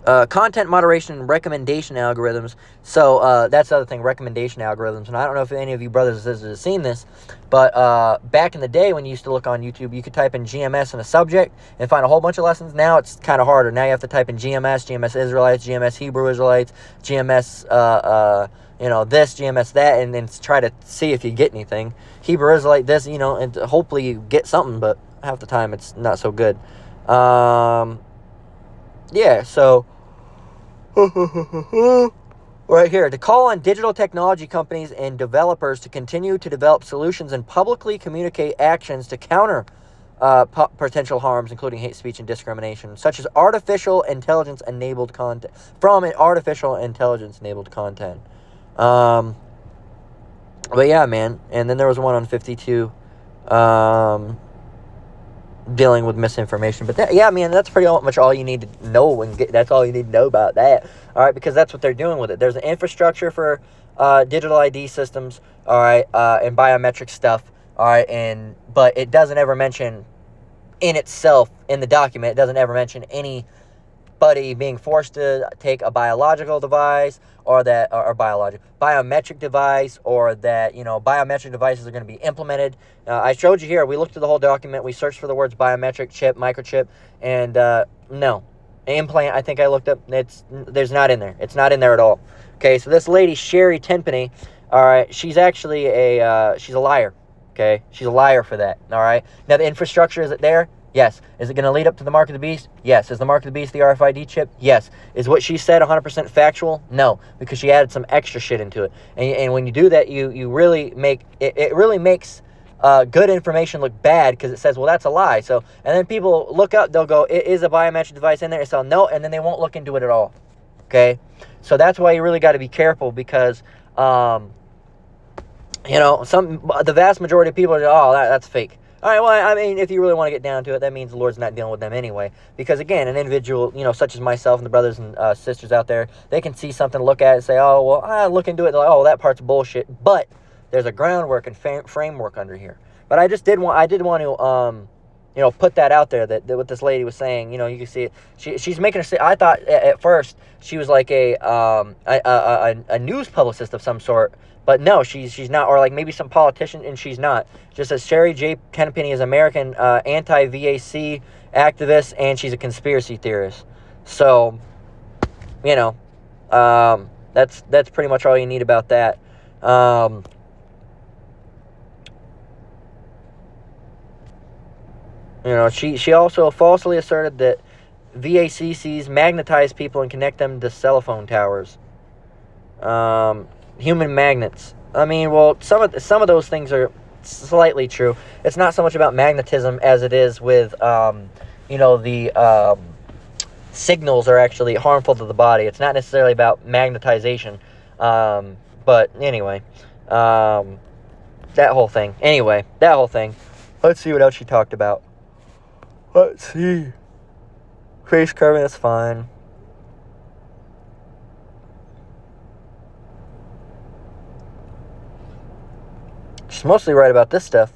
content moderation and recommendation algorithms. So that's the other thing, recommendation algorithms. And I don't know if any of you brothers and sisters have seen this, but back in the day when you used to look on YouTube, you could type in GMS in a subject and find a whole bunch of lessons. Now it's kind of harder. Now you have to type in GMS Israelites, GMS Hebrew Israelites, GMS this, GMS that, and then try to see if you get anything. Hebrew Israelite this, and hopefully you get something, but half the time it's not so good. So right here, to call on digital technology companies and developers to continue to develop solutions and publicly communicate actions to counter potential harms, including hate speech and discrimination, such as artificial intelligence-enabled content. But yeah, man. And then there was one on 52. Dealing with misinformation, but that's pretty much all you need to know, and that's all you need to know about that. All right, because that's what they're doing with it. There's an infrastructure for digital ID systems, all right, and biometric stuff, all right, but it doesn't ever mention in itself in the document. It doesn't ever mention anybody being forced to take a biological device or biometric device, or that biometric devices are going to be implemented. I showed you here. We looked through the whole document. We searched for the words biometric, chip, microchip, and no implant. I think I looked up. There's not in there. It's not in there at all. Okay, so this lady Sherry Tenpenny, all right, she's actually she's a liar. Okay, she's a liar for that. All right. Now the infrastructure, is it there? Yes. Is it going to lead up to the Mark of the Beast? Yes. Is the Mark of the Beast the RFID chip? Yes. Is what she said 100% factual? No, because she added some extra shit into it. And when you do that, you really make it really makes good information look bad, because it says, well, that's a lie. So, and then people look up, they'll go, it is a biometric device in there. So no, and then they won't look into it at all. Okay. So that's why you really got to be careful, because the vast majority of people are, that's fake. All right, well, I mean, if you really want to get down to it, that means the Lord's not dealing with them anyway. Because, again, an individual, such as myself and the brothers and sisters out there, they can see something, look at it, and say, oh, well, I look into it, and they're like, oh, that part's bullshit. But there's a groundwork and framework under here. But I did want to, put that out there, that what this lady was saying. You can see it. She's making I thought at first she was like a news publicist of some sort. But no, she's not, or like maybe some politician, and she's not. Just as Sherry J. Tenpenny is American anti-VAC activist, and she's a conspiracy theorist. So, that's pretty much all you need about that. She also falsely asserted that VACCs magnetize people and connect them to cell phone towers. Human magnets. I mean, well, some of those things are slightly true. It's not so much about magnetism as it is with, the signals are actually harmful to the body. It's not necessarily about magnetization. But anyway, that whole thing. Let's see what else she talked about. Let's see. Face carving, that's fine. She's mostly right about this stuff.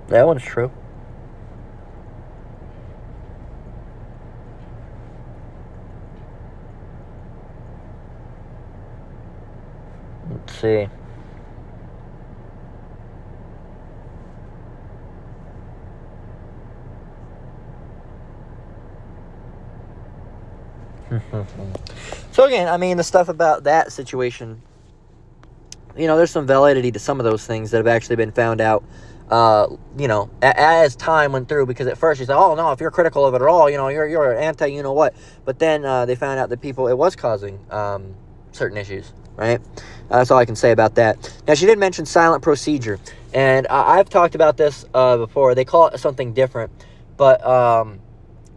That one's true. Let's see. So again, I mean, the stuff about that situation, there's some validity to some of those things that have actually been found out, as time went through, because at first you said, oh no, if you're critical of it at all, you're anti, what, but then they found out that it was causing certain issues, right? That's all I can say about that. Now, she did mention silent procedure, and I've talked about this before. They call it something different, but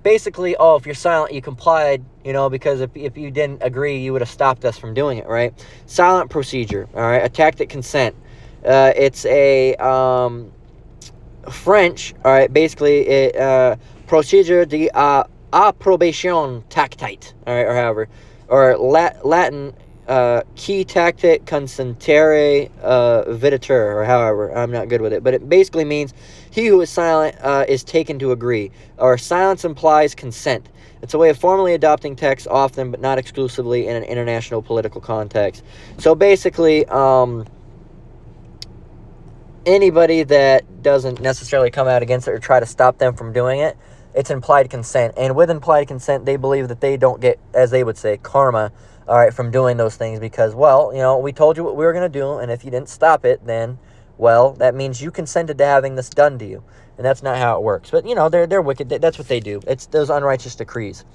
basically, if you're silent, you complied, because if you didn't agree, you would have stopped us from doing it, right? Silent procedure, all right? A tacit consent. It's a French, all right? Basically, procedure d'approbation tactite, all right, or however, or Latin, qui tactit consentire videtur, or however. I'm not good with it, but it basically means he who is silent is taken to agree, or silence implies consent. It's a way of formally adopting text, often but not exclusively, in an international political context. So basically, anybody that doesn't necessarily come out against it or try to stop them from doing it, it's implied consent. And with implied consent, they believe that they don't get, as they would say, karma, all right, from doing those things, because, we told you what we were going to do, and if you didn't stop it, then, that means you consented to having this done to you. And that's not how it works. But, they're wicked. That's what they do. It's those unrighteous decrees.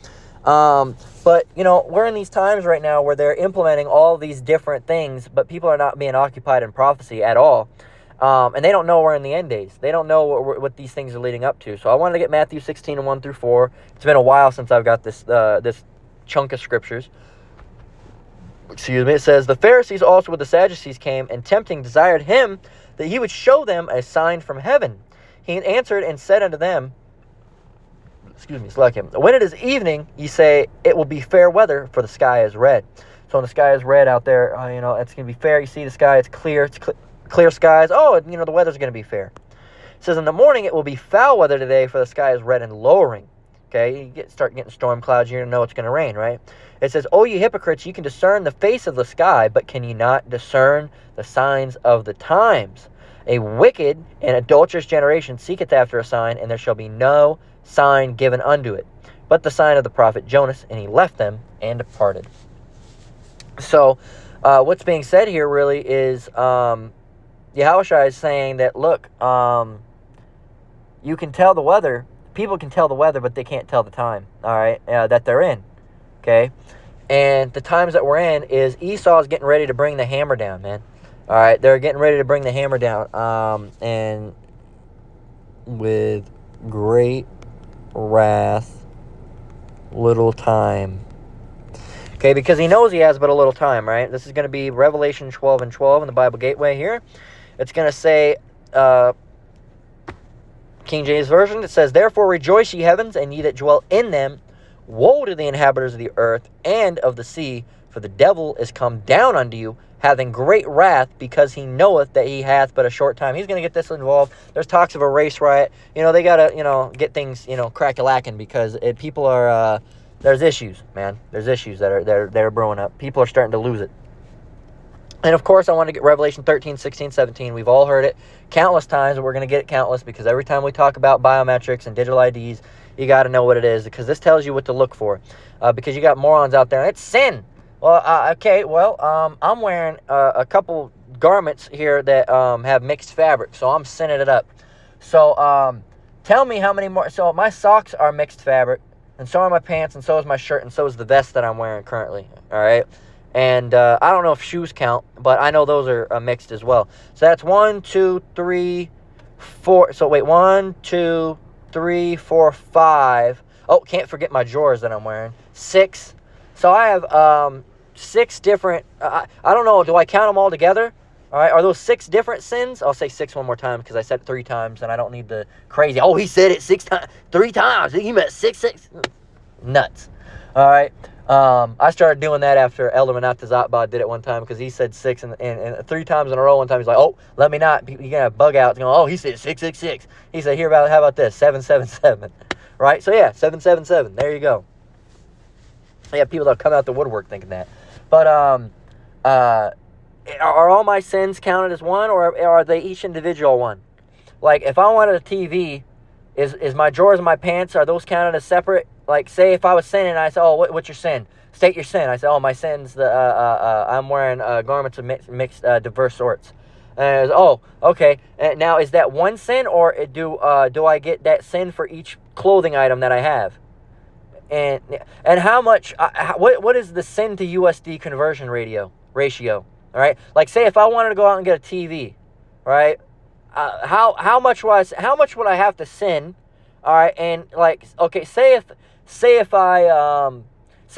But, we're in these times right now where they're implementing all these different things, but people are not being occupied in prophecy at all. And they don't know we're in the end days. They don't know what these things are leading up to. So I wanted to get Matthew 16 1 through 4. It's been a while since I've got this chunk of scriptures. Excuse me. It says, the Pharisees also with the Sadducees came, and tempting desired him that he would show them a sign from heaven. He answered and said unto them, when it is evening, ye say, it will be fair weather, for the sky is red. So when the sky is red out there, it's going to be fair. You see the sky, it's clear. It's clear skies. The weather's going to be fair. It says, in the morning, it will be foul weather today, for the sky is red and lowering. Okay, you start getting storm clouds, you're going to know it's going to rain, right? It says, O ye hypocrites, you can discern the face of the sky, but can ye not discern the signs of the times? A wicked and adulterous generation seeketh after a sign, and there shall be no sign given unto it, but the sign of the prophet Jonas. And he left them and departed. So, what's being said here really is, Yahushua is saying that, look, you can tell the weather. People can tell the weather, but they can't tell the time, all right, that they're in, okay? And the times that we're in is Esau's getting ready to bring the hammer down, man. All right, they're getting ready to bring the hammer down, and with great wrath, little time. Okay, because he knows he has but a little time, right? This is going to be Revelation 12 and 12 in the Bible Gateway here. It's going to say, King James Version, it says, therefore rejoice, ye heavens, and ye that dwell in them. Woe to the inhabitants of the earth and of the sea, for the devil is come down unto you, having great wrath, because he knoweth that he hath but a short time. He's going to get this involved. There's talks of a race riot. They got to, get things, crack-a-lacking, because people are, there's issues, man. There's issues that are brewing up. People are starting to lose it. And, of course, I want to get Revelation 13, 16, 17. We've all heard it countless times, and we're going to get it countless, because every time we talk about biometrics and digital IDs, you got to know what it is, because this tells you what to look for. Because you got morons out there. It's sin. Well, okay, I'm wearing a couple garments here that have mixed fabric, so I'm sending it up. So tell me how many more. So my socks are mixed fabric, and so are my pants, and so is my shirt, and so is the vest that I'm wearing currently. All right, and I don't know if shoes count, but I know those are mixed as well. So that's 1, 2, 3, 4. So wait, 1, 2, 3, 4, 5. Oh, can't forget my drawers that I'm wearing. 6. So I have 6 different. I don't know. Do I count them all together? All right. Are those 6 different sins? I'll say 6 one more time because I said it 3 times, and I don't need the crazy. Oh, he said it 6 times, 3 times. He meant 6. Nuts. All right. I started doing that after Elder Menatazatba did it one time because he said 6 and 3 times in a row. One time he's like, "Oh, let me not." You're gonna have bug outs. Oh, he said 666. He said, how about this 777? Right. So yeah, 777. There you go. Yeah, people that come out the woodwork thinking that. But are all my sins counted as one, or are they each individual one? Like, if I wanted a TV, is my drawers and my pants, are those counted as separate? Like, say if I was sinning, I said, "Oh, what's your sin? State your sin." I said, "Oh, my sin's I'm wearing garments of mixed diverse sorts." And oh, okay. And now, is that one sin, or do I get that sin for each clothing item that I have? And how much? What is the sin to USD conversion ratio? All right. Like, say if I wanted to go out and get a TV, right? How much would I have to sin? All right. And like, okay, say if I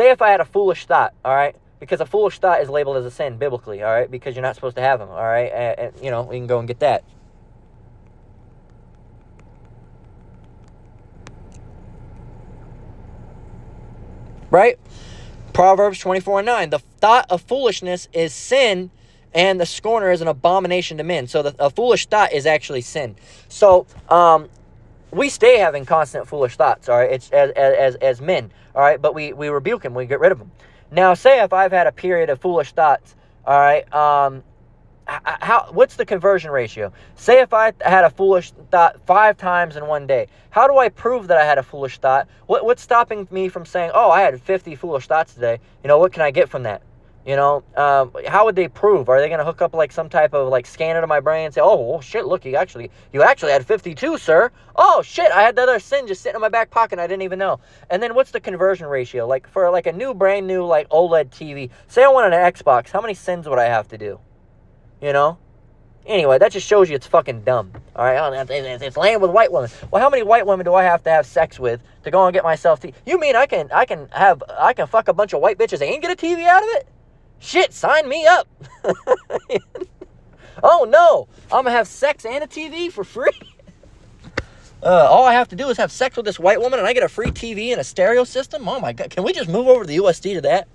had a foolish thought, all right, because a foolish thought is labeled as a sin biblically, all right, because you're not supposed to have them, all right, and you know, we can go and get that. Right? Proverbs 24:9. The thought of foolishness is sin, and the scorner is an abomination to men. So a foolish thought is actually sin. So we stay having constant foolish thoughts, all right? It's as men, all right? But we rebuke them, we get rid of them. Now, say if I've had a period of foolish thoughts, all right? What's the conversion ratio? Say if I had a foolish thought 5 times in one day, how do I prove that I had a foolish thought? What's stopping me from saying, "Oh, I had 50 foolish thoughts today"? You know, what can I get from that? You know, how would they prove? Are they going to hook up like some type of like scanner to my brain and say, "Oh, well, shit, look, you actually had 52, sir. Oh shit, I had the other sin just sitting in my back pocket and I didn't even know." And then what's the conversion ratio? Like for like a brand new like OLED TV, say I wanted an Xbox, how many sins would I have to do? You know? Anyway, that just shows you it's fucking dumb. All right, it's laying with white women. Well, how many white women do I have to have sex with to go and get myself TV? You mean I can fuck a bunch of white bitches and get a TV out of it? Shit, sign me up. Oh no, I'm gonna have sex and a TV for free. All I have to do is have sex with this white woman and I get a free TV and a stereo system. Oh my god, can we just move over to the USD to that?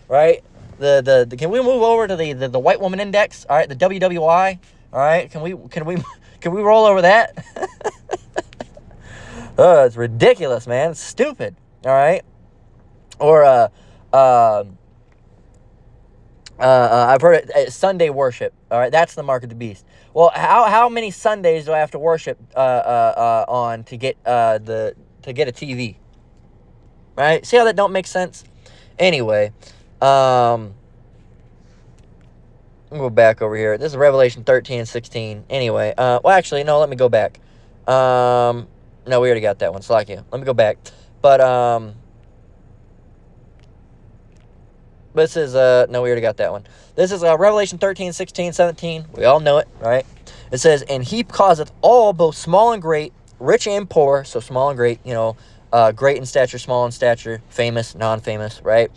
Right? Can we move over to the white woman index? All right, the WWI. All right, can we roll over that? It's ridiculous, man. It's stupid. All right, or I've heard it, Sunday worship. All right, that's the mark of the beast. Well, how many Sundays do I have to worship on to get a TV? Right? See how that don't make sense? Anyway, let me go back over here. This is Revelation 13:16. Anyway, well, actually, no, let me go back. No, we already got that one. Slakia. Let me go back. But, this is, no, we already got that one. This is Revelation 13:16, 17. We all know it, right? It says, "And he causeth all, both small and great, rich and poor," so small and great, you know, great in stature, small in stature, famous, non-famous, right?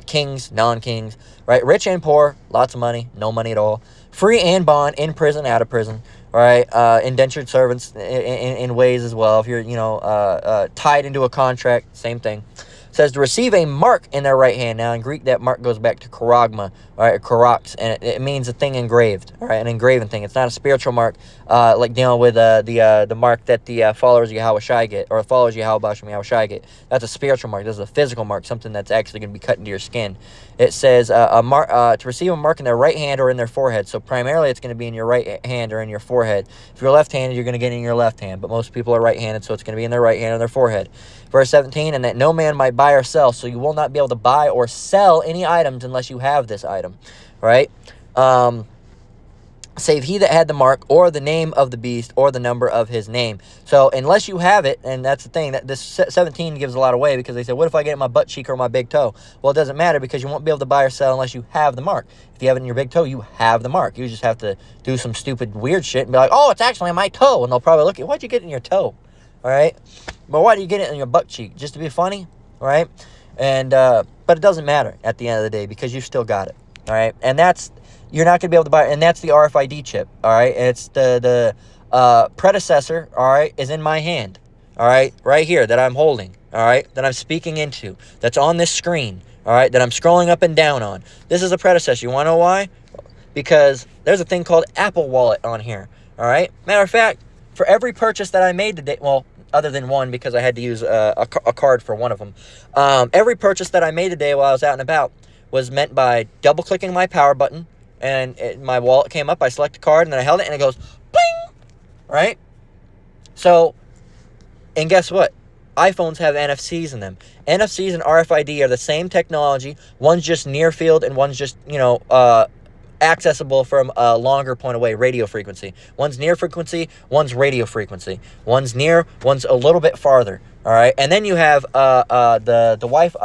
Kings, non-kings, right? Rich and poor, lots of money, no money at all. Free and bond, in prison, out of prison, right? Indentured servants in ways as well. If you're, you know, tied into a contract, same thing. It says to receive a mark in their right hand. Now in Greek, that mark goes back to karagma, right, or karax, and it means a thing engraved, all right, an engraven thing. It's not a spiritual mark, like dealing with the mark that the followers of Yahweh Shai get, or followers of Yahweh Bashem Yahweh Shai get. That's a spiritual mark. This is a physical mark, something that's actually going to be cut into your skin. It says a mark to receive a mark in their right hand or in their forehead. So primarily, it's going to be in your right hand or in your forehead. If you're left-handed, you're going to get it in your left hand, but most people are right-handed, so it's going to be in their right hand or their forehead. Verse 17, "And that no man might buy or sell," so you will not be able to buy or sell any items unless you have this item, right? save he that had the mark, or the name of the beast, or the number of his name. So unless you have it, and that's the thing, that this 17 gives a lot away, because they said, what if I get it in my butt cheek or my big toe? Well, it doesn't matter, because you won't be able to buy or sell unless you have the mark. If you have it in your big toe, you have the mark. You just have to do some stupid weird shit and be like, oh, it's actually in my toe. And they'll probably look at, why'd you get it in your toe? All right? But why do you get it in your butt cheek? Just to be funny? All right? And, but it doesn't matter at the end of the day, because you still got it. All right? And you're not going to be able to buy it, and that's the RFID chip, all right? It's the predecessor, all right, is in my hand, all right, right here that I'm holding, all right, that I'm speaking into, that's on this screen, all right, that I'm scrolling up and down on. This is a predecessor. You want to know why? Because there's a thing called Apple Wallet on here, all right? Matter of fact, for every purchase that I made today, well, other than one, because I had to use a card for one of them, every purchase that I made today while I was out and about was meant by double-clicking my power button, and my wallet came up, I select the card, and then I held it, and it goes, bing, right? So, and guess what? iPhones have NFCs in them. NFCs and RFID are the same technology. One's just near field, and one's just, accessible from a longer point away, radio frequency. One's near frequency, one's radio frequency. One's near, one's a little bit farther. All right, and then you have the Wi-Fi,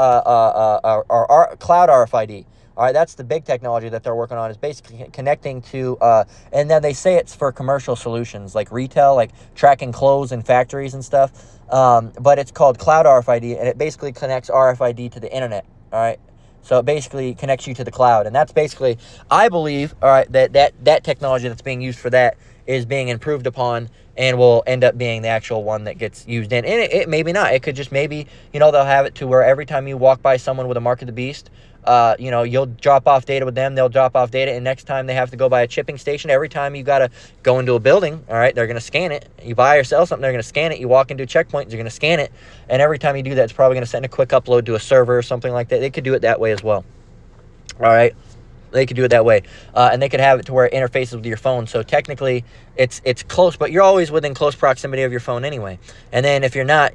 cloud RFID. All right, that's the big technology that they're working on, is basically connecting to, and then they say it's for commercial solutions like retail, like tracking clothes in factories and stuff. But it's called cloud RFID, and it basically connects RFID to the internet. All right, so it basically connects you to the cloud, and that's basically, I believe, all right, that technology that's being used for that is being improved upon, and will end up being the actual one that gets used in. And it maybe not. It could just maybe, they'll have it to where every time you walk by someone with a mark of the beast, you'll drop off data with them, they'll drop off data, and next time they have to go by a chipping station, every time you got to go into a building, all right, they're going to scan it. You buy or sell something, they're going to scan it. You walk into a checkpoint, they're going to scan it, and every time you do that, it's probably going to send a quick upload to a server or something like that. They could do it that way as well, all right? They could do it that way, and they could have it to where it interfaces with your phone. So technically, it's close, but you're always within close proximity of your phone anyway. And then if you're not,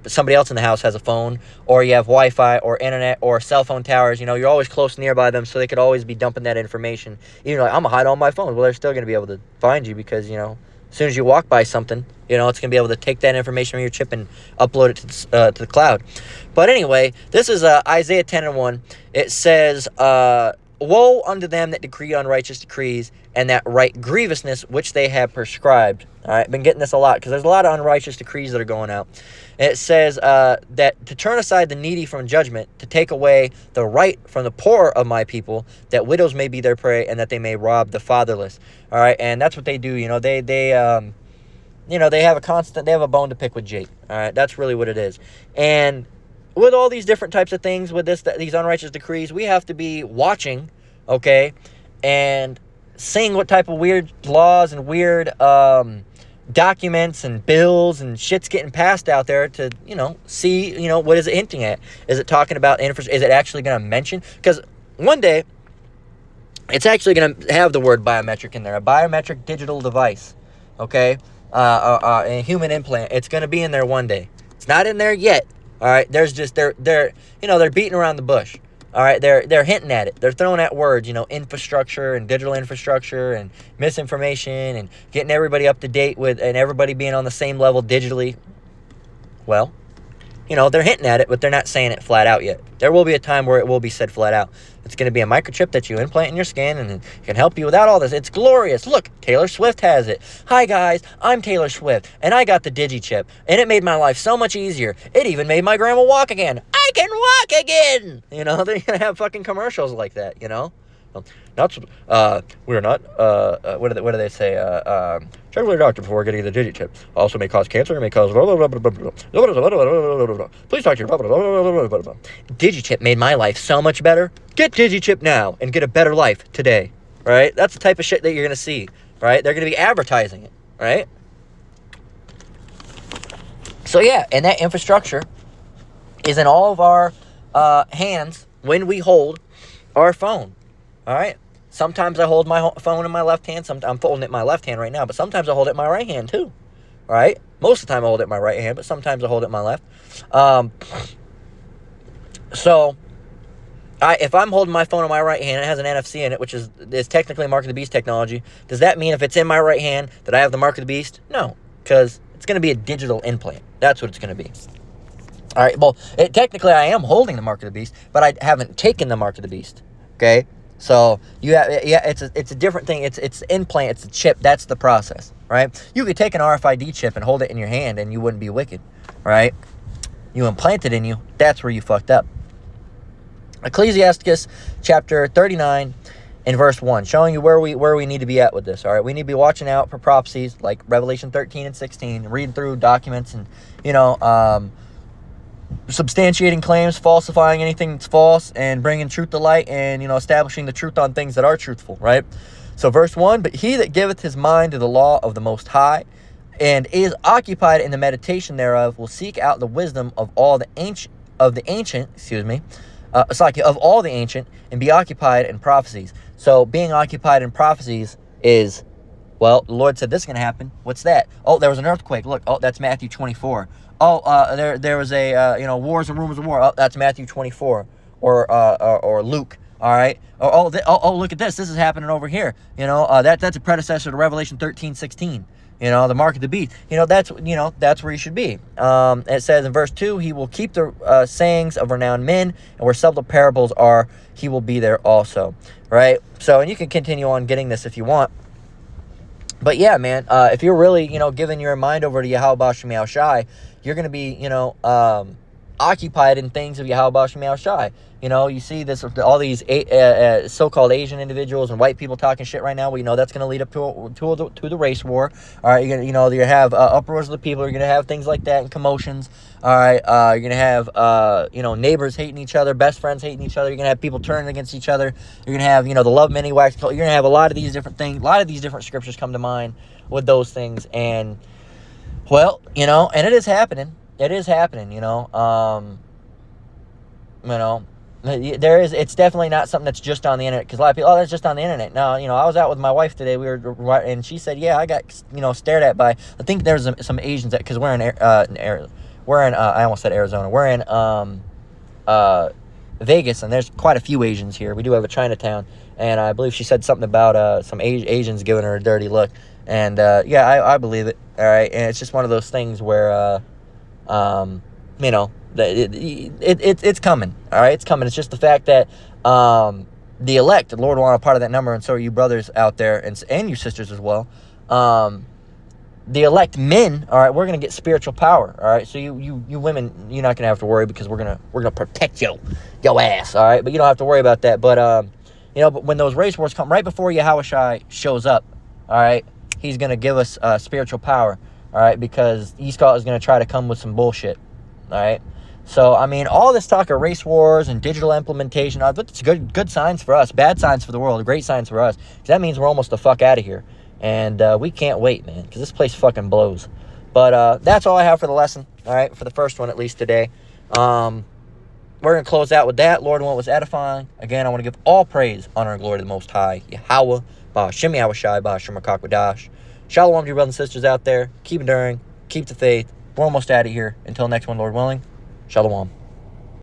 somebody else in the house has a phone, or you have Wi-Fi or internet or cell phone towers, you're always close nearby them, so they could always be dumping that information. Even like, I'm gonna hide all my phones. Well, they're still gonna be able to find you, because as soon as you walk by something, it's gonna be able to take that information from your chip and upload it to the cloud. But anyway, this is Isaiah 10:1. It says, woe unto them that decree unrighteous decrees, and that write grievousness which they have prescribed. All right, been getting this a lot, because there's a lot of unrighteous decrees that are going out. And it says that to turn aside the needy from judgment, to take away the right from the poor of my people, that widows may be their prey, and that they may rob the fatherless. All right, and that's what they do. They have a bone to pick with Jake. All right, that's really what it is. And with all these different types of things, with these unrighteous decrees, we have to be watching, okay, and seeing what type of weird laws and weird documents and bills and shit's getting passed out there to, see, what is it hinting at? Is it talking about infrastructure? Is it actually going to mention? Because one day, it's actually going to have the word biometric in there, a biometric digital device, okay, a human implant. It's going to be in there one day. It's not in there yet. All right, there's just they're beating around the bush. All right, they're hinting at it. They're throwing at words, infrastructure and digital infrastructure and misinformation and getting everybody up to date with, and everybody being on the same level digitally. Well, they're hinting at it, but they're not saying it flat out yet. There will be a time where it will be said flat out. It's going to be a microchip that you implant in your skin, and it can help you without all this. It's glorious. Look, Taylor Swift has it. Hi, guys. I'm Taylor Swift, and I got the DigiChip, and it made my life so much easier. It even made my grandma walk again. I can walk again. They're going to have fucking commercials like that, We're not, what do they say? Check with your doctor before getting the DigiChip. Also may cause cancer, it may cause blah, blah, blah, blah, blah, blah. Please talk to your blah, blah, blah, blah, blah. DigiChip made my life so much better. Get DigiChip now and get a better life today, right? That's the type of shit that you're going to see, right? They're going to be advertising it, right? So yeah, and that infrastructure is in all of our hands when we hold our phone, all right? Sometimes I hold my phone in my left hand. I'm holding it in my left hand right now, but sometimes I hold it in my right hand too, all right? Most of the time I hold it in my right hand, but sometimes I hold it in my left. So if I'm holding my phone in my right hand, it has an NFC in it, which is technically Mark of the Beast technology. Does that mean if it's in my right hand that I have the Mark of the Beast? No, because it's going to be a digital implant. That's what it's going to be. All right, well, technically I am holding the Mark of the Beast, but I haven't taken the Mark of the Beast, okay? So, it's a different thing. It's implant, it's a chip. That's the process, right? You could take an RFID chip and hold it in your hand and you wouldn't be wicked, right? You implant it in you, that's where you fucked up. Ecclesiasticus chapter 39 and verse 1, showing you where we need to be at with this, all right? We need to be watching out for prophecies like Revelation 13 and 16, reading through documents and, substantiating claims, falsifying anything that's false, and bringing truth to light, and, establishing the truth on things that are truthful, right? So verse 1, but he that giveth his mind to the law of the Most High, and is occupied in the meditation thereof, will seek out the wisdom of all the ancient, of all the ancient, and be occupied in prophecies. So being occupied in prophecies is, well, the Lord said this is going to happen. What's that? Oh, there was an earthquake. Look, oh, that's Matthew 24. Oh, there was a wars and rumors of war. Oh, that's Matthew 24, or Luke. All right. Look at this. This is happening over here. That's a predecessor to Revelation 13:16. The Mark of the Beast. That's where you should be. It says in verse 2, he will keep the sayings of renowned men, and where subtle parables are, he will be there also. Right. So, and you can continue on getting this if you want. But yeah, man, if you're really, giving your mind over to Yahweh Shem Shai, you're going to be, occupied in things of Yahweh Shem Shai. You see this, all these so-called Asian individuals and white people talking shit right now. Well, that's going to lead up to the race war. All right, you're going to have uproars of the people. You're going to have things like that and commotions. All right, you're going to have, neighbors hating each other, best friends hating each other. You're going to have people turning against each other. You're going to have, the love many wax. You're going to have a lot of these different things. A lot of these different scriptures come to mind with those things. And, well, and it is happening. It is happening, it's definitely not something that's just on the internet, because a lot of people, that's just on the internet. No, I was out with my wife today, and she said, yeah, I got, stared at by, I think there's some Asians, because we're in I almost said Arizona, we're in, Vegas, and there's quite a few Asians here. We do have a Chinatown, and I believe she said something about, some Asians giving her a dirty look, and, I believe it, all right, and it's just one of those things where, it's coming, all right? It's coming. It's just the fact that the elect, the Lord will want a part of that number, and so are you brothers out there, and you sisters as well. The elect men, all right, we're gonna get spiritual power, all right? So you women, you're not gonna have to worry, because we're gonna protect your ass, all right? But you don't have to worry about that. But but when those race wars come, right before Yahweh Shai shows up, all right, he's gonna give us spiritual power. All right, because Escott is going to try to come with some bullshit. All right, so all this talk of race wars and digital implementation, it's good signs for us, bad signs for the world, great signs for us, because that means we're almost the fuck out of here, and we can't wait, man, because this place fucking blows. But that's all I have for the lesson. All right, for the first one at least today. We're going to close out with that. Lord, one was edifying. Again, I want to give all praise, honor, and glory to the Most High, Yahweh, Ba'ashem Yahweh Shai, Ba'ashem Rakakwadash. Shalom to your brothers and sisters out there. Keep enduring. Keep the faith. We're almost out of here. Until next one, Lord willing. Shalom.